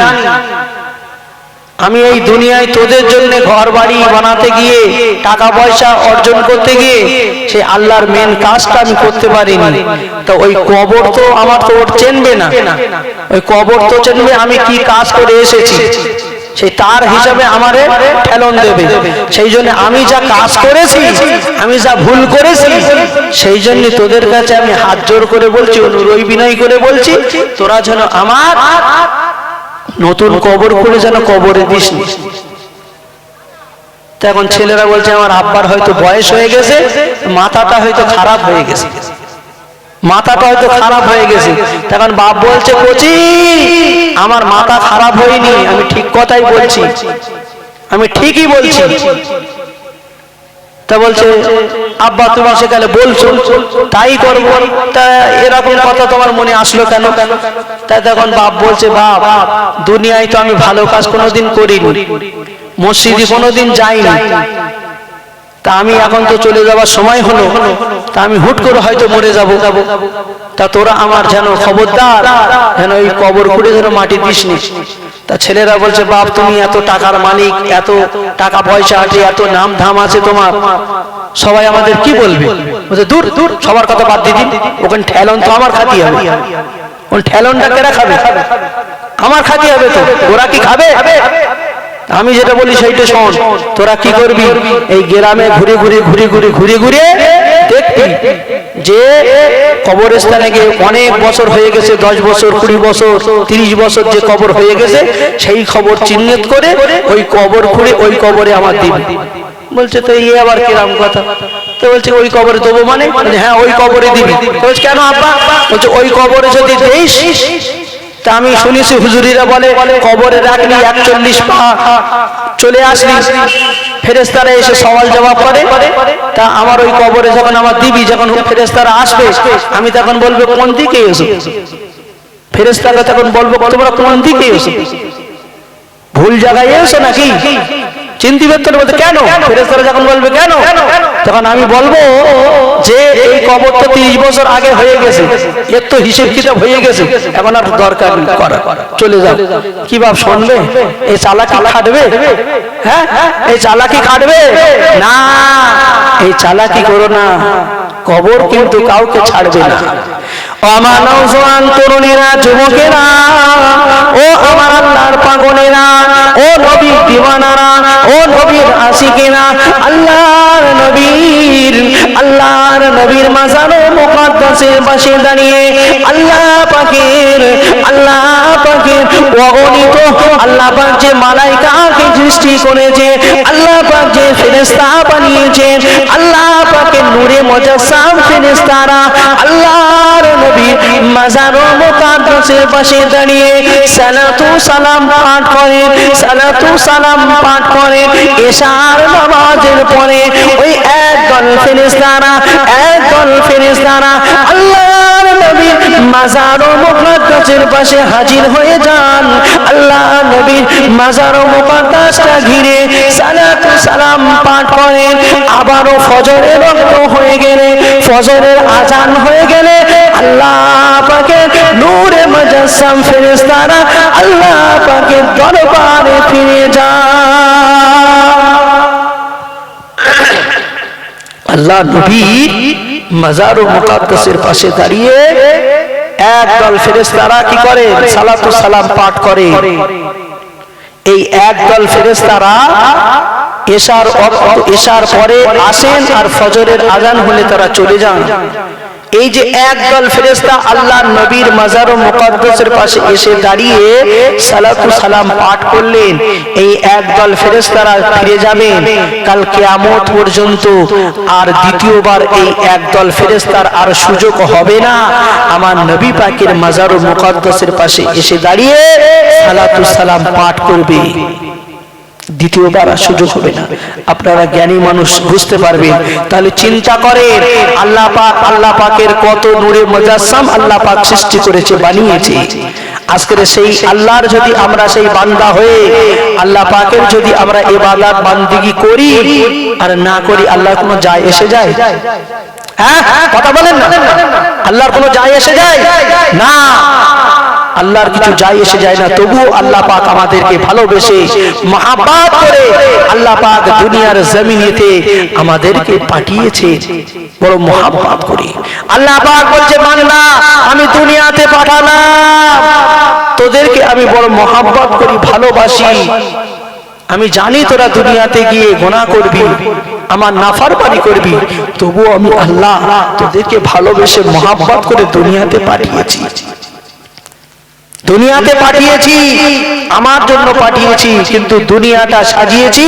আমি এই দুনিয়ায় তোদের জন্য ঘর বাড়ি বানাতে গিয়ে টাকা পয়সা অর্জন করতে গিয়ে সেই আল্লাহর মেন কাজটা আমি করতে পারিনি। তো ওই কবর তো আমার তো চেনবে না, ওই কবর তো চেনবে আমি কি কাজ করে এসেছি, সেই তার হিসাবে আমারে ঠেলন দেবে। সেই জন্য আমি যা কাজ করেছি, আমি যা ভুল করেছি, সেই জন্য তোদের কাছে আমি হাত জোর করে বলছি, অনুরোধ বিনয় করে বলছি, তোরা যেন আমার নতুন কবর করে যেন কবরে দিস নি। তখন ছেলেরা বলছে, আমার আব্বার হয়তো বয়স হয়ে গেছে, মাথাটা হয়তো খারাপ হয়ে গেছে, মাথাটা হয়তো খারাপ হয়ে গেছে। তখন বাপ বলছে, কোচি, আমার মাথা খারাপ হয়নি, আমি ঠিক কথাই বলছি, আমি ঠিকই বলছি। তা বলছে, আব্বা তুমি সেখানে বলছো তাই করবো, তা এরকম কথা তোমার মনে আসলো কেন? তাই তখন বাপ বলছে, বাপ, দুনিয়ায় তো আমি ভালো কাজ কোনোদিন করিনি, মসজিদে কোনোদিন যাইনি, তা আমি এখন তো চলে যাওয়ার সময় হলো, তা আমি হুট করে হয়তো মরে যাব, তা তোরা আমার যেন খবরদার যেন এই কবর খুঁড়ে যেন মাটি দিস নি। তা ছেলেরা বলছে, বাপ, তুমি এত টাকার মালিক, এত টাকা পয়সা আছে, এত নাম ধাম আছে তোমার, সবাই আমাদের কি বলবে? বলছে, দূর দূর, সবার কথা বাদ দিদি, ওখানে ঠেলন তো আমার খাতি হবে, ওখানে ঠেলনটা কেরা খাবে? আমার খাতি হবে, তো ওরা কি খাবে? আমি যেটা বলি সেইটা শোন, তোরা কি করবি, এই গ্রামে ঘুরে ঘুরে ব্যক্তি যে কবরস্থানে গিয়ে অনেক বছর হয়ে গেছে, 10 বছর 20 বছর 30 বছর যে কবর হয়ে গেছে, সেই খবর চিহ্নিত করে ওই কবর খুঁড়ে ওই কবরে আমার দিবি। বলছে তো এই আবার কিরম কথা? তো বলছে ওই কবরে দেবো মানে? হ্যাঁ ওই কবরে দিবি। বলছে কেন আব্বা? বলছে ওই কবরে যদি দেইস, তা আমি শুনেছি হুজুরিরা বলে কবরে রাখলি 41 পা চলে আসলি ফেরেশতারা এসে সওয়াল জবাব করে। তা আমার ওই কবরে যখন আমার দিবি, যখন ফেরেশতারা আসবে, আমি তখন বলবো কোন দিকে এসো? ফেরেশতারা তখন বলবো তোমরা কোন দিকে এসো? ভুল জায়গায় এসো নাকি? চিন্তি বেতন বলতে কেন? ফেরেশতারা যখন বলবে কেন, তখন আমি বলবো যে এই কবর তো 30 বছর আগে হয়ে গেছে, এর তো হিসেব কিতাব হয়ে গেছে, এখন আর দরকার নেই করা, চলে যাও। কি বাপ শুনবে? এই চালাকি খাটবে? হ্যাঁ এই চালাকি খাটবে না, এই চালাকি করো না। কবর কিন্তু কাউকে ছাড়বে না। আমার নওজোয়ান তরুণেরা, যুবকেরা, ও আমার আল্লাহর পাগলেরা, ও নবীর দিওয়ানারা, ও নবীর আশিকেরা, আল্লাহর নবীর মাজার মুকদ্দাসের পাশে দাঁড়িয়ে আল্লাহ পাকের অগণিত আল্লাহ পাক যে মালাইকাকে সৃষ্টি করেছে, আল্লাহ পাক যে ফেরেশতা বানিয়েছেন, আল্লাহ পাকের নূরে মুজাসসাম ফেরেশতারা আল্লাহর নবীর মাজার মুকদ্দাসের পাশে দাঁড়িয়ে সালাতু সালাম পাঠ করেন, সালাতু সালাম পাঠ করেন। এশার নামাজের পরে ওই একদল ফেরেশতারা আল্লাহর নবীর মাজার মুকদ্দাসের পাশে হাজির হয়ে যান। আল্লাহ নবীর মাজার মুকদ্দাসটা ঘিরে সালাতু সালাম পাঠ করেন। আবারও ফজরের ওয়াক্ত হয়ে গেলে, ফজরের আজান হয়ে গেলে আল্লাহ পাকের নূরে মুজাসসাম ফেরেশতারা আল্লাহ পাকের দরবারে ফিরে যান। আল্লাহ নবীর মাজার মুকদ্দাসের পাশে দাঁড়িয়ে একদল ফেরেশতারা কি করে? সালাতু সালাম পাঠ করে। এই একদল ফেরেশতারা এশার পরে আসেন আর ফজরের আজান হলে তারা চলে যান। এই যে একদল ফেরেশতা আল্লাহর নবীর মাজার মুকদ্দাসের পাশে এসে দাঁড়িয়ে সালাতু সালাম পাঠ করলেন, এই একদল ফেরেশতারা ফিরে যাবেন কাল কিয়ামত পর্যন্ত। আর দ্বিতীয়বার এই একদল ফেরেশতার আর সুযোগ হবে না আমার নবী পাকের মাজার মুকদ্দাসের পাশে এসে দাঁড়িয়ে সালাতু সালাম পাঠ করবে। দ্বিতীয়বার সুযোগ হবে না। আপনারা জ্ঞানী মানুষ বুঝতে পারবেন। তাহলে চিন্তা করেন আল্লাহ পাকের কত নূরে মুজাসসাম আল্লাহ পাক সৃষ্টি করেছে, বানিয়েছে। আজকের সেই আল্লাহর যদি আমরা সেই বান্দা হয়ে আল্লাহ পাকের যদি আমরা ইবাদত বান্দিগি করি আর না করি, আল্লাহর কোনো যায় এসে যায়? হ্যাঁ কথা বলেন না। আল্লাহর কোনো যায় এসে যায় না, আল্লাহর কিছু যায় এসে যায় না। তবুও আল্লাহ পাক আমাদেরকে ভালোবেসে মহব্বত করে আল্লাহ পাক দুনিয়ার জমিনেতে আমাদেরকে পাঠিয়েছে বড় মহব্বত করে। আল্লাহ পাক বলছে বান্দা আমি দুনিয়াতে পাঠালাম, তোদেরকে আমি বড় মহব্বত করি, ভালোবাসি। আমি জানি তোরা দুনিয়াতে গিয়ে গুনাহ করবি, আমার নাফরমানি করবি, তবুও আমি আল্লাহ তোদেরকে ভালোবেসে মহব্বত করে দুনিয়াতে পাঠিয়েছি। দুনিয়াতে পাঠিয়েছি, আমার জন্য পাঠিয়েছি, কিন্তু দুনিয়াটা সাজিয়েছি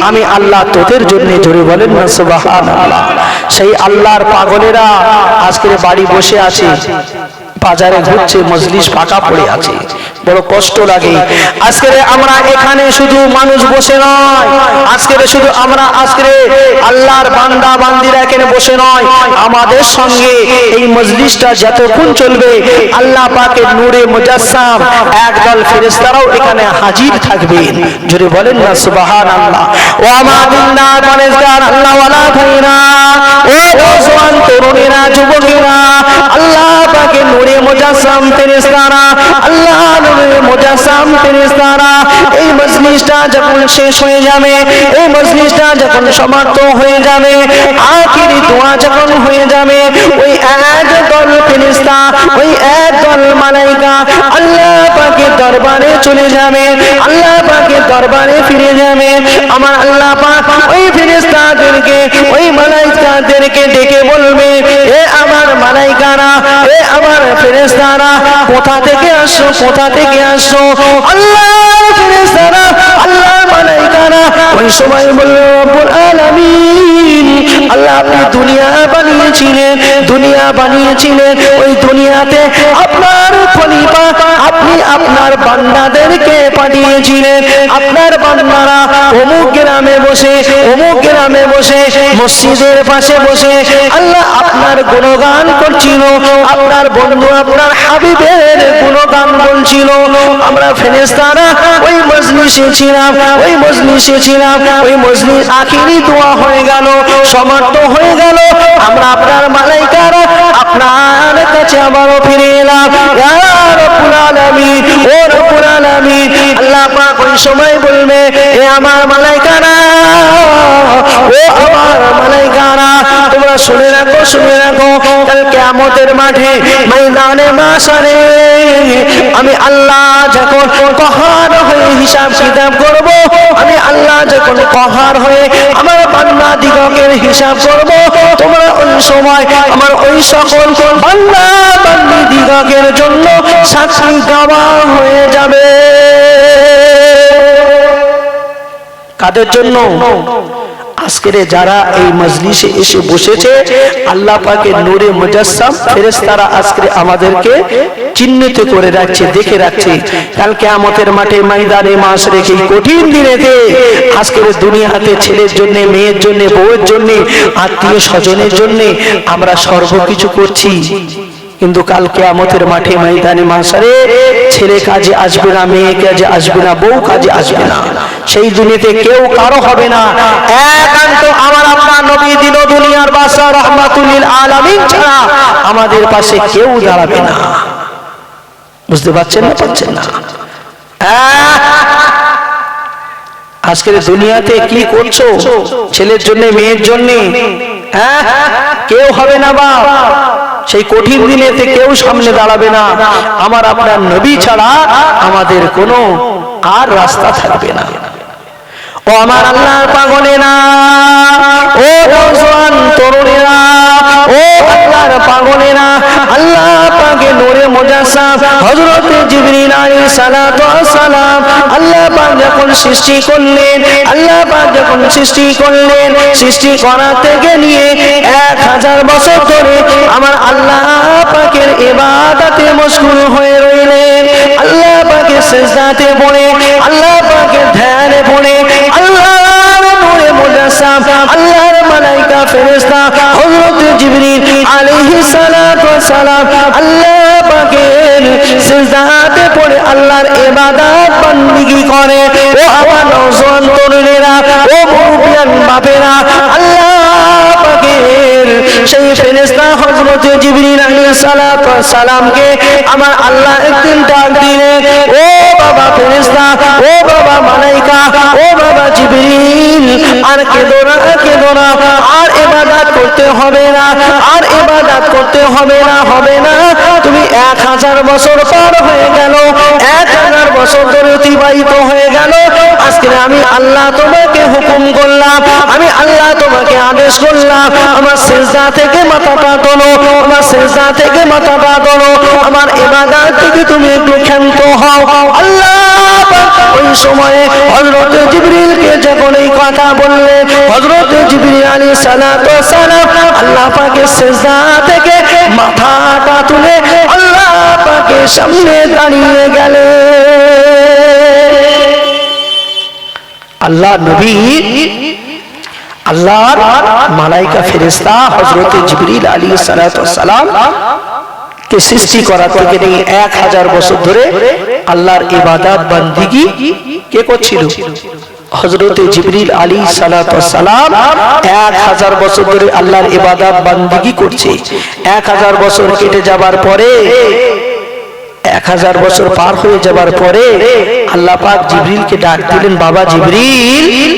আমি আল্লাহ তোদের জন্য। জোরে বলেন না সুবহানাল্লাহ। সেই আল্লাহর পাগলেরা আজকের বাড়ি বসে আছে, বাজারে ঘুরছে, মজলিস ফাঁকা পড়ে আছে, বড় কষ্ট লাগে। আজকে আমরা এখানে শুধু মানুষ বসে নয়, আজকে শুধু আমরা আল্লাহর বান্দা বান্দিরা এখানে বসে নয়, আমাদের সঙ্গে এই মজলিসটা যতক্ষণ চলবে আল্লাহ পাকের নূরে মুজাসসাম একদল ফেরেশতারাও এখানে হাজির থাকবেন। জোরে বলেন না সুবহানাল্লাহ। ও আমাদিনা পরেশগার আল্লাহ ওয়ালা ভাইরা, ও জওয়ান তরুণেরা, যুবকেরা, আল্লাহ পাকের নূরে মুজাসসাম ফেরেশতারা, আল্লাহ নূরে মুজাসসাম ফেরেশতারা এই মজলিসটা যখন শেষ হয়ে যাবে, এই মজলিসটা যখন সমাপ্ত হয়ে যাবে, আখিরি দোয়া যখন হয়ে যাবে, ওই একদল ফেরেশতা, ওই একদল মালাইকা আল্লাহ পাকের দরবারে চলে যাবে, আল্লাহ পাকের দরবারে ফিরে যাবে। আমার আল্লাহ পাক ওই ফেরেশতাদেরকে, ওই মালায়েকাদেরকে ডেকে বলবে, এ আমার মালায়েকারা, এ আমার ফেরেশতারা, কোথা থেকে আসো, কোথা থেকে আসো? আল্লাহর ফেরেশতারা, আল্লাহর মালায়েকারা ওই সময় বলল, রব্বুল আলামিন, আল্লাহ আপনি দুনিয়া বানিয়েছিলেন, দুনিয়া বানিয়েছিলেন, ওই দুনিয়াতে আপনার খলিফা, আপনি আপনার বান্দাদেরকে পাঠিয়েছিলেন। আপনার বান্দারা অমুক গ্রামে বসে, অমুক গ্রামে বসে, মসজিদের পাশে বসে আল্লাহ আপনার গুণগান করছিল, আপনার বন্ধু আপনার হাবিবের গুণগান বলছিল। আমরা ফেরেশতারা ওই মজলিসে ছিলাম, ওই মজলিসে ছিলাম, ওই মজলিস আখিরি দোয়া হয়ে গেল, সমাপ্ত হয়ে গেল। আমরা আপনার মালায়েকারা আপনার কাছে আবারও ফিরে এলাম। ইয়া রব্বুল আলামিন, ও রব্বুল আলামিন, আল্লাহ পাক ওই সময় বলবে, এ আমার মালায়েকারা, ও আমার মালায়েকারা, তোমরা শুনে রাখো, শুনে রাখো, কাল কিয়ামতের মাঠে ময়দানে মাশারে আমি আল্লাহ যখন কহার হয়ে হিসাব কিতাব করব, আমি আল্লাহ যখন কহার হয়ে আমার বান্দা দিগকের হিসাব করব, তোমরা ওই সময় আমার ওই সকল বান্দা বান্দি দিগকের জন্য সাক্ষী গাওয়া হয়ে যাবে। কাদের জন্য? আজকের যারা এই মজলিসে এসে বসেছে, আল্লাহ পাকের নূরে মুজাসসাম ফেরেশতারা আজকে আমাদেরকে চিহ্নিত করে রাখছে, দেখে রাখছে। কাল কিয়ামতের মাঠে ময়দানে মাশরে এই কঠিন দিনেতে আজকের দুনিয়াতে ছেলের জন্য, মেয়ের জন্য, বউয়ের জন্য, আত্মীয় স্বজনের জন্য আমরা সর্বকিছু করছি, কিন্তু কাল কিয়ামতের মাঠে ময়দানে মাশরে ছেলে কাজে আসবে না, মেয়ে কাজে আসবে না, বউ কাজে আসবে না। সেই দুনিয়াতে কেউ কারো হবে না, একান্ত আমার আপনার নবী দিন দুনিয়ার বাদশা রাহমাতুল লিল আলামিন ছাড়া আমাদের পাশে কেউ দাঁড়াবে না। বুঝতে পারছেন না? পাচ্ছেন না? আজকের দুনিয়াতে কি করছো ছেলের জন্য, মেয়ের জন্য? কেউ হবে না বাপ, সেই কঠিন দিনেতে কেউ সামনে দাঁড়াবে না। আমার আপনার নবী ছাড়া আমাদের কোনো আর রাস্তা থাকবে না। ও আমার আল্লাহর পাগলেরা, ও নওজোয়ান তরুণেরা, ও আল্লাহর পাগলেরা, আল্লাহ পাকে নূরে মুজাসসাম হযরত জিবরিল আলাইহিস সালাতু ওয়াস সালাম আল্লাহ পাক যখন সৃষ্টি করলেন, আল্লাহ পাক যখন সৃষ্টি করলেন, সৃষ্টি করা থেকে নিয়ে 1000 বছর ধরে আমার আল্লাহ পাকের ইবাদতে মশগুল হয়ে রইলেন। আল্লাহ পাকের সিজদাতে পড়ে, আল্লাহ পাকের ধ্যানে পড়ে, আল্লাহর নূরে মুজাসসাম আল্লাহর মালায়েকা ফেরেশতা হযরত জিবরিল আলাইহিস সালাতু ওয়াস সালাম আল্লাহ পাকের সিজদাতে পড়ে আল্লাহর ইবাদত বندگی করে। ও আমার নওজোয়ান তরুণেরা, ও মুরব্বিয়ান বাপেরা, আল্লাহ পাকের সেই ফেরেশতা হযরত জিবরিল আলাইহিস সালাতু ওয়াস সালামকে আমার আল্লাহ একদিন ডাক দিলেন, ও বাবা ফেরেশতা, ও বাবা মালায়েকা, ও বাবা জিবরিল, আর কেঁদো না, কেঁদো না, আর ইবাদত করতে হবে না, আর ইবাদত করতে হবে না, হবে না। তুমি 1000 বছর পার হয়ে গেল, 1000 বছর ধরে অতিবাহিত হয়ে গেল। আজকে আমি আল্লাহ তোমাকে হুকুম করলাম, আমি আল্লাহ তোমাকে আদেশ করলাম, আমার সিজদা থেকে মাথাটা তোলো, আমার সিজদা থেকে মাথাটা তোলো, আমার ইবাদত থেকে তুমি একটু ক্ষান্ত হও। আল্লাহ ওই সময়ে হযরত জিবরিলকে যখন এই কথা বললেন, হযরত জিবরিল আলাইহিস সালাতু ওয়াস সালাম আল্লাহ পাকের সিজদা থেকে মাথাটা তুলে আল্লাহ পাকের সামনে দাঁড়িয়ে গেলেন। আল্লাহ নবী, আল্লাহর মালায়েকা ফেরেশতা হযরত জিবরিল আলাইহিস সালাতু ওয়াস সালাম কে সৃষ্টি করা থেকে নিয়ে 1000 বছর ধরে আল্লাহর ইবাদত বندگی কে করছিল? হযরত জিবরিল আলাইহিস সালাতু ওয়াস সালাম 1000 বছর ধরে আল্লাহর ইবাদত বندگی করছে। 1000 বছর কেটে যাবার পরে, 1000 বছর পার হয়ে যাবার পরে আল্লাহ পাক জিবরিলকে ডাক দিলেন, বাবা জিবরিল,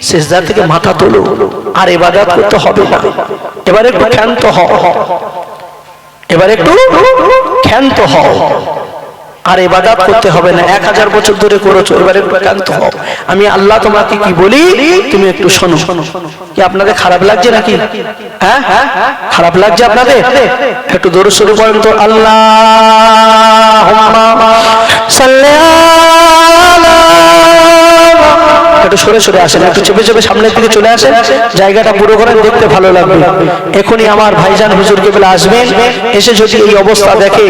সিজদা থেকে মাথা তোলো, আর ইবাদত করতে হবে না, এবারে একটু ক্ষান্ত হও, এবার একটু ক্ষান্ত হও। আর ইবাদত করতে হবে না, 1000 বছর ধরে করেছো, এবারে ক্লান্ত হও। আমি আল্লাহ তোমাকে কি বলি তুমি একটু শোনো। কি আপনাদের খারাপ লাগছে নাকি? হ্যাঁ খারাপ লাগছে আপনাদের? একটু দরুদ শরীফ পড়েন তো। আল্লাহুম্মা সাল্লি আলা, একটু সরে সরে আসেন, একটু চেপে চেপে সামনের দিকে চলে আসেন, জায়গাটা পুরো করেন, দেখতে ভালো লাগবে। এখনই আমার ভাইজান হুজুর কেবল আসবেন, এসে যদি এই অবস্থা দেখে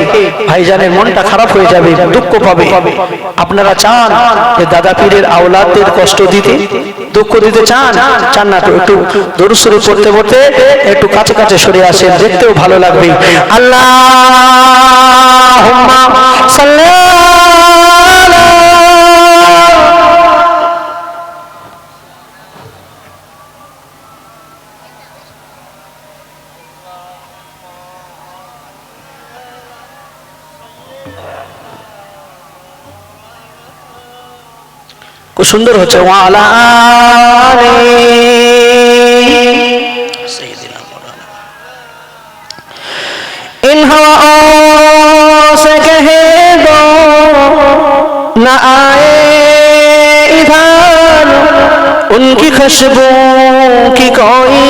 ভাইজানের মনটা খারাপ হয়ে যাবে, দুঃখ পাবে। আপনারা চান যে দাদা পীরের আওলাদদের কষ্ট দিতে, দুঃখ দিতে চান না? তো একটু দরুদ শরীফ পড়তে পড়তে একটু কাছে কাছে সরে আসেন, দেখতেও ভালো লাগবে। আল্লাহুম্মা সাল্লি আলা, খুব সুন্দর হচ্ছে। ওয়ালা আলি সাইয়্যিদিনা মাওলানা ইন হাওয়া से कहे दो ना आए इधर उनकी खुशबू की कोई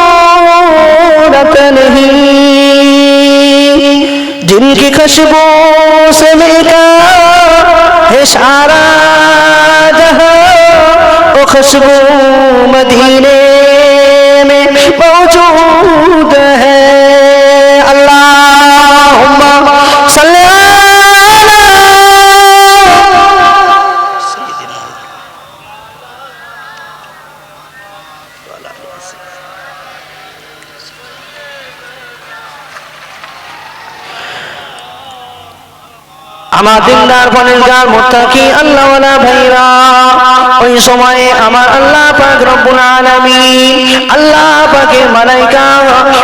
जरूरत नहीं, जिनकी खुशबू से मिलता है सारा जहां, वो खुशबू मदीने में मौजूद है। अल्लाहुम्मा सल्ली अला सय्यिदिना আমার দিনদার পরেজগার মুত্তাকি আল্লাহওয়ালা ভাইরা, ওই সময়ে আমার আল্লাহ পাক রব্বুল আলামিন, আল্লাহ পাকের মালাইকা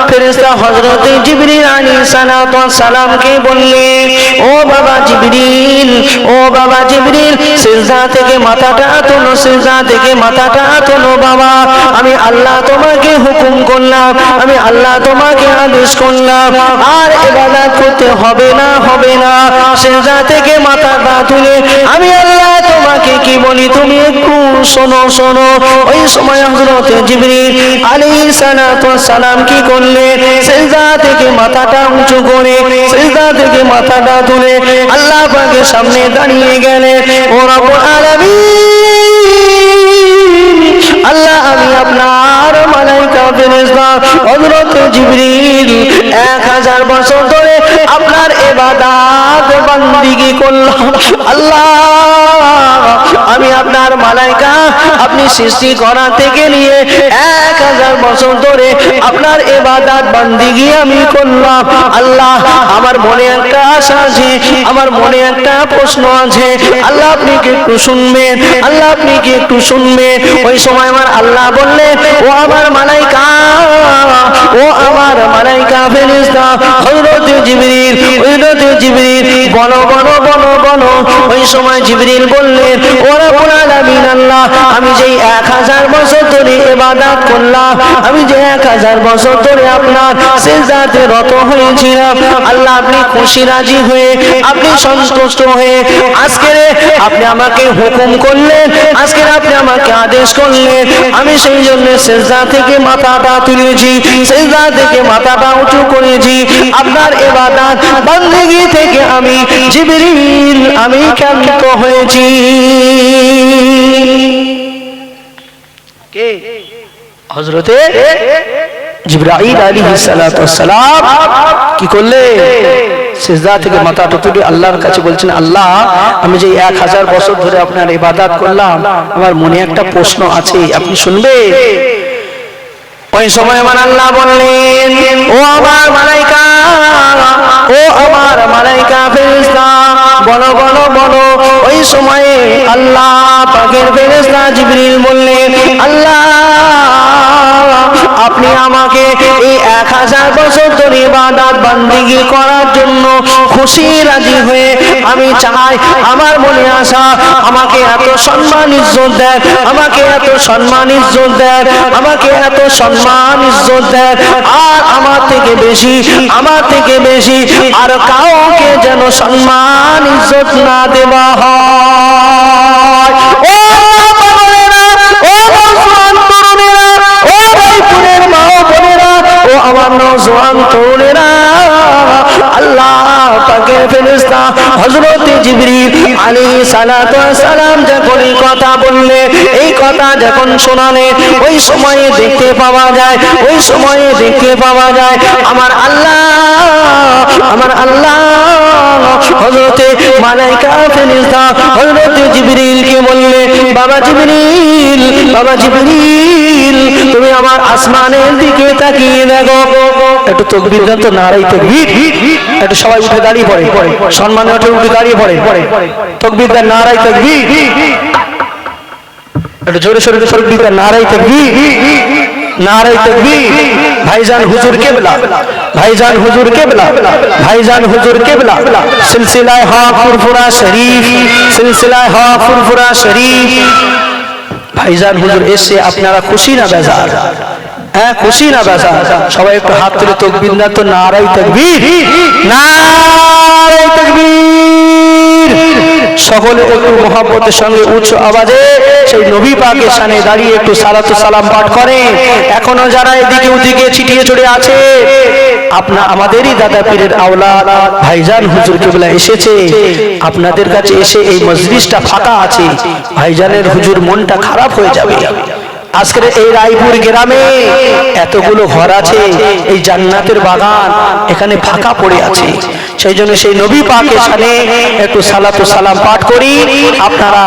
ফেরেশতা হযরত জিবরিল আলাইহিস সালাতু ওয়াস সালামকে বললেন, ও বাবা জিবরিল, ও বাবা জিবরিল, সিজদা থেকে মাথাটা তোলো, সিজদা থেকে মাথাটা তোলো বাবা। আমি আল্লাহ তোমাকে হুকুম করলাম, আমি আল্লাহ তোমাকে আদেশ করলাম, আর ইবাদত করতে হবে না, হবে না। সিজদা থেকে মাথাটা তুলে আমি আল্লাহ তোমাকে কি বলি তুমি একটু শোনো শোনো। ওই সময় হযরত জিবরিল আলাইহিস সালাতু ওয়াস সালাম কি করলেন, সিজদা থেকে মাথাটা উঁচু করে, সিজদা থেকে মাথাটা তুলে আল্লাহ পাকের সামনে দাঁড়িয়ে গেলেন। ও রব্বুল আলামিন, আল্লাহ আমি আপনার মালাইকা ফেরেশতা হযরত জিবরিল 1000 বছর ধরে আপনার ইবাদত বান্দিগি করলাম। আল্লাহ আমি আপনার মালাইকা, আপনি সৃষ্টি করা থেকে নিয়ে 1000 বছর ধরে আপনার ইবাদত বান্দিগি আমি করলাম। আল্লাহ আমার মনে একটা আশা আছে, আমার মনে একটা প্রশ্ন আছে, আল্লাহ আপনি কি একটু শুনবেন, আল্লাহ আপনি কি একটু শুনবেন। ওই সময় আমার আল্লাহ বললেন, ও আমার মালাইকা, ও আমার মালাইকা ফেরেশতা হযরত জিবরিল, হযরত জিবরিল বলো বলো বলো বলো। ওই সময় জিবরিল বললেন, ও রব্বুল আলামিন আল্লাহ, আমি যেই 1000 বছর ধরে ইবাদত করলাম, আমি যে 1000 বছর ধরে আপনার সিজদাতে রত হয়েছিলাম, আল্লাহ আপনি খুশি রাজি হয়ে, আপনি সন্তুষ্ট হয়ে আজকে আপনি আমাকে হুকুম করলেন, আজকে আপনি আমাকে আদেশ করলেন, আমি সেই জন্য সিজদা থেকে মাথাটা তুলেছি, সিজদা থেকে মাথাটা উঁচু করেছি, আপনার ইবাদত বান্দেগি থেকে আমি জিবরিল আমি ক্ষান্ত হয়েছি। কে? হযরতে জিবরাইল আলাইহিস সালাতু ওয়াস সালাম কি করলে? সিজদা থেকে মাথাটা তুলে আল্লাহর কাছে বলছেন, আল্লাহ আমি যে 1000 বছর ধরে আপনার ইবাদত করলাম, আমার মনে একটা প্রশ্ন আছে, আপনি শুনবেন? ওই সময় আমার আল্লাহ বললেন, ও আমার মালাইকা, ও আমার মালাইকা ফেরেশতা বলো বলো বলো। ওই সময়ে আল্লাহ পাকের ফেরেশতা জিবরিল বললেন, আল্লাহ আপনি আমাকে এই 1000 বছর ধরে ইবাদত বান্দিগি করার জন্য খুশি রাজি হয়ে আমি চাই আমার মনে আসা আমাকে এত সম্মান ইজ্জত দেন, আমাকে এত সম্মান ইজ্জত দেন, আমাকে এত সম্মান ইজ্জত দেন, আর আমার থেকে বেশি আর কাউকে যেন সম্মান ইজ্জত না দেওয়া হয়। ও বাবারা, ও নওজোয়ান তরুণেরা, ও ভাইপুরের মা বোনেরা, ও আমার নওজোয়ান তরুণেরা, আল্লাহ পাকের ফেরেশতা হযরত জিবরিল আলাইহিস সালাতু ওয়াস সালাম যখন এই কথা বললে, এই কথা যখন শোনালে, ওই সময়ে দেখতে পাওয়া যায় আমার আল্লাহ হযরত মালায়েকা ফেরেশতা হযরত জিবরিলকে বললে, বাবা জিবরিল তুমি আমার আসমানের দিকে তাকিয়ে দেখো। একটু তাকবীর দেন তো, নারায়ে তাকবীর। একটু সবাই উঠে দাঁড়িয়ে পড়ে, সম্মানে উঠে দাঁড়িয়ে পড়ে, তাকবীর দেন, নারায়ে তাকবীর। একটু জোরে সোরে তাকবীর দেন, নারায়ে তাকবীর, নারায়ে তাকবীর। ভাইজান হুজুর কেবলা, ভাইজান হুজুর কেবলা, ভাইজান হুজুর কেবলা সিলসিলায়ে হক ফুরফুরা শরীফ, সিলসিলায়ে হক ফুরফুরা শরীফ ভাইজান হুজুর এসে আপনারা খুশি না বেজার? হ্যাঁ, খুশি না বেজার? সবাই একটু হাত তুলে তাকবীর দাও তো, নারায়ে তাকবীর, নারায়ে তাকবীর। সকলে একটু মহব্বতের সঙ্গে উচ্চ আওয়াজে সেই নবী পাকের সামনে দাঁড়িয়ে একটু সালাতু সালাম পাঠ করেন। এখনো যারা এদিকে ওদিকে ছিটিয়ে ছড়িয়ে আছে, আমাদেরই দাদা পীরের আওলাদ ভাইজান হুজুর কেবলা এসেছে, আপনাদের কাছে এসে এই মজলিসটা ফাঁকা আছে, ভাইজানের হুজুর মনটা খারাপ হয়ে যাবে। আজকের এই রায়পুর গ্রামে এতগুলো ঘর আছে, এই জান্নাতের বাগান এখানে ফাঁকা পড়ে আছে, সেই জন্য সেই নবী পাকের সামনে একটু সালাতু সালাম পাঠ করি। আপনারা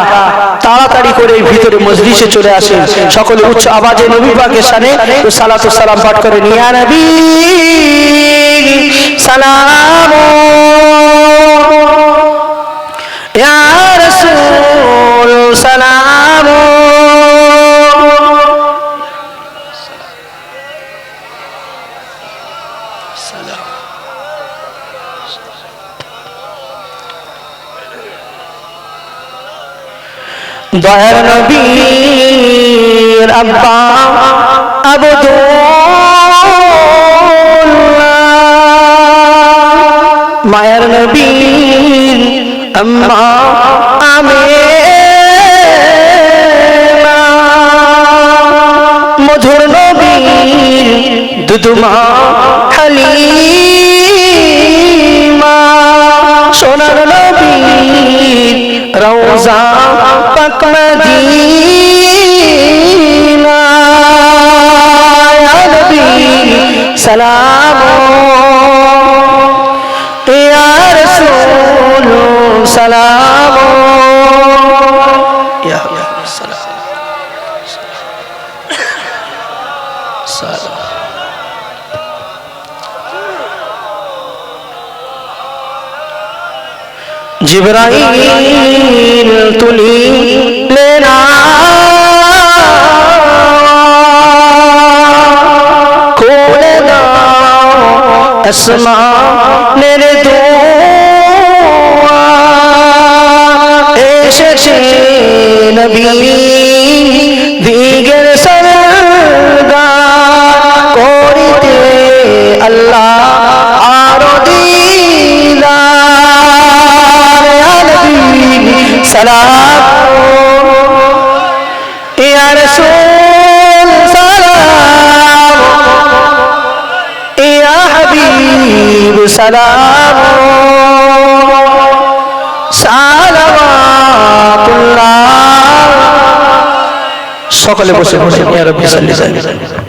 তাড়াতাড়ি করে ভিতরে মজলিসে চলে আসেন, সকলে উচ্চ আওয়াজে নবী পাকের সামনে একটু সালাতু সালাম পাঠ করে, ইয়া নবী সালাম, ইয়া রাসূল সালাম, দয়ার নবীর আব্বা আব্দুল্লাহ, মায়ের নবীর আম্মা আমেনা, মধুর নবীর দুধমা হালিমা, সোনার নবীর রওজা পাক মদিনা, ইয়া নবী সালাম, ইয়া রাসূল সালাম, ইয়া সালাম সালাম। জিবরাইল তুলিলে না খুলে দাও আসমানের দুয়ার, এসেছে নবী দিগের সরদার, করিতে আল্লাহ আরো সালাম, ইয়া রাসূল সালাম, ইয়া হাবিব সালাম, সালাওয়াতুল্লাহ। সকলে বসে বসে ইয়া রাব্বি সাল্লি আলাইহি।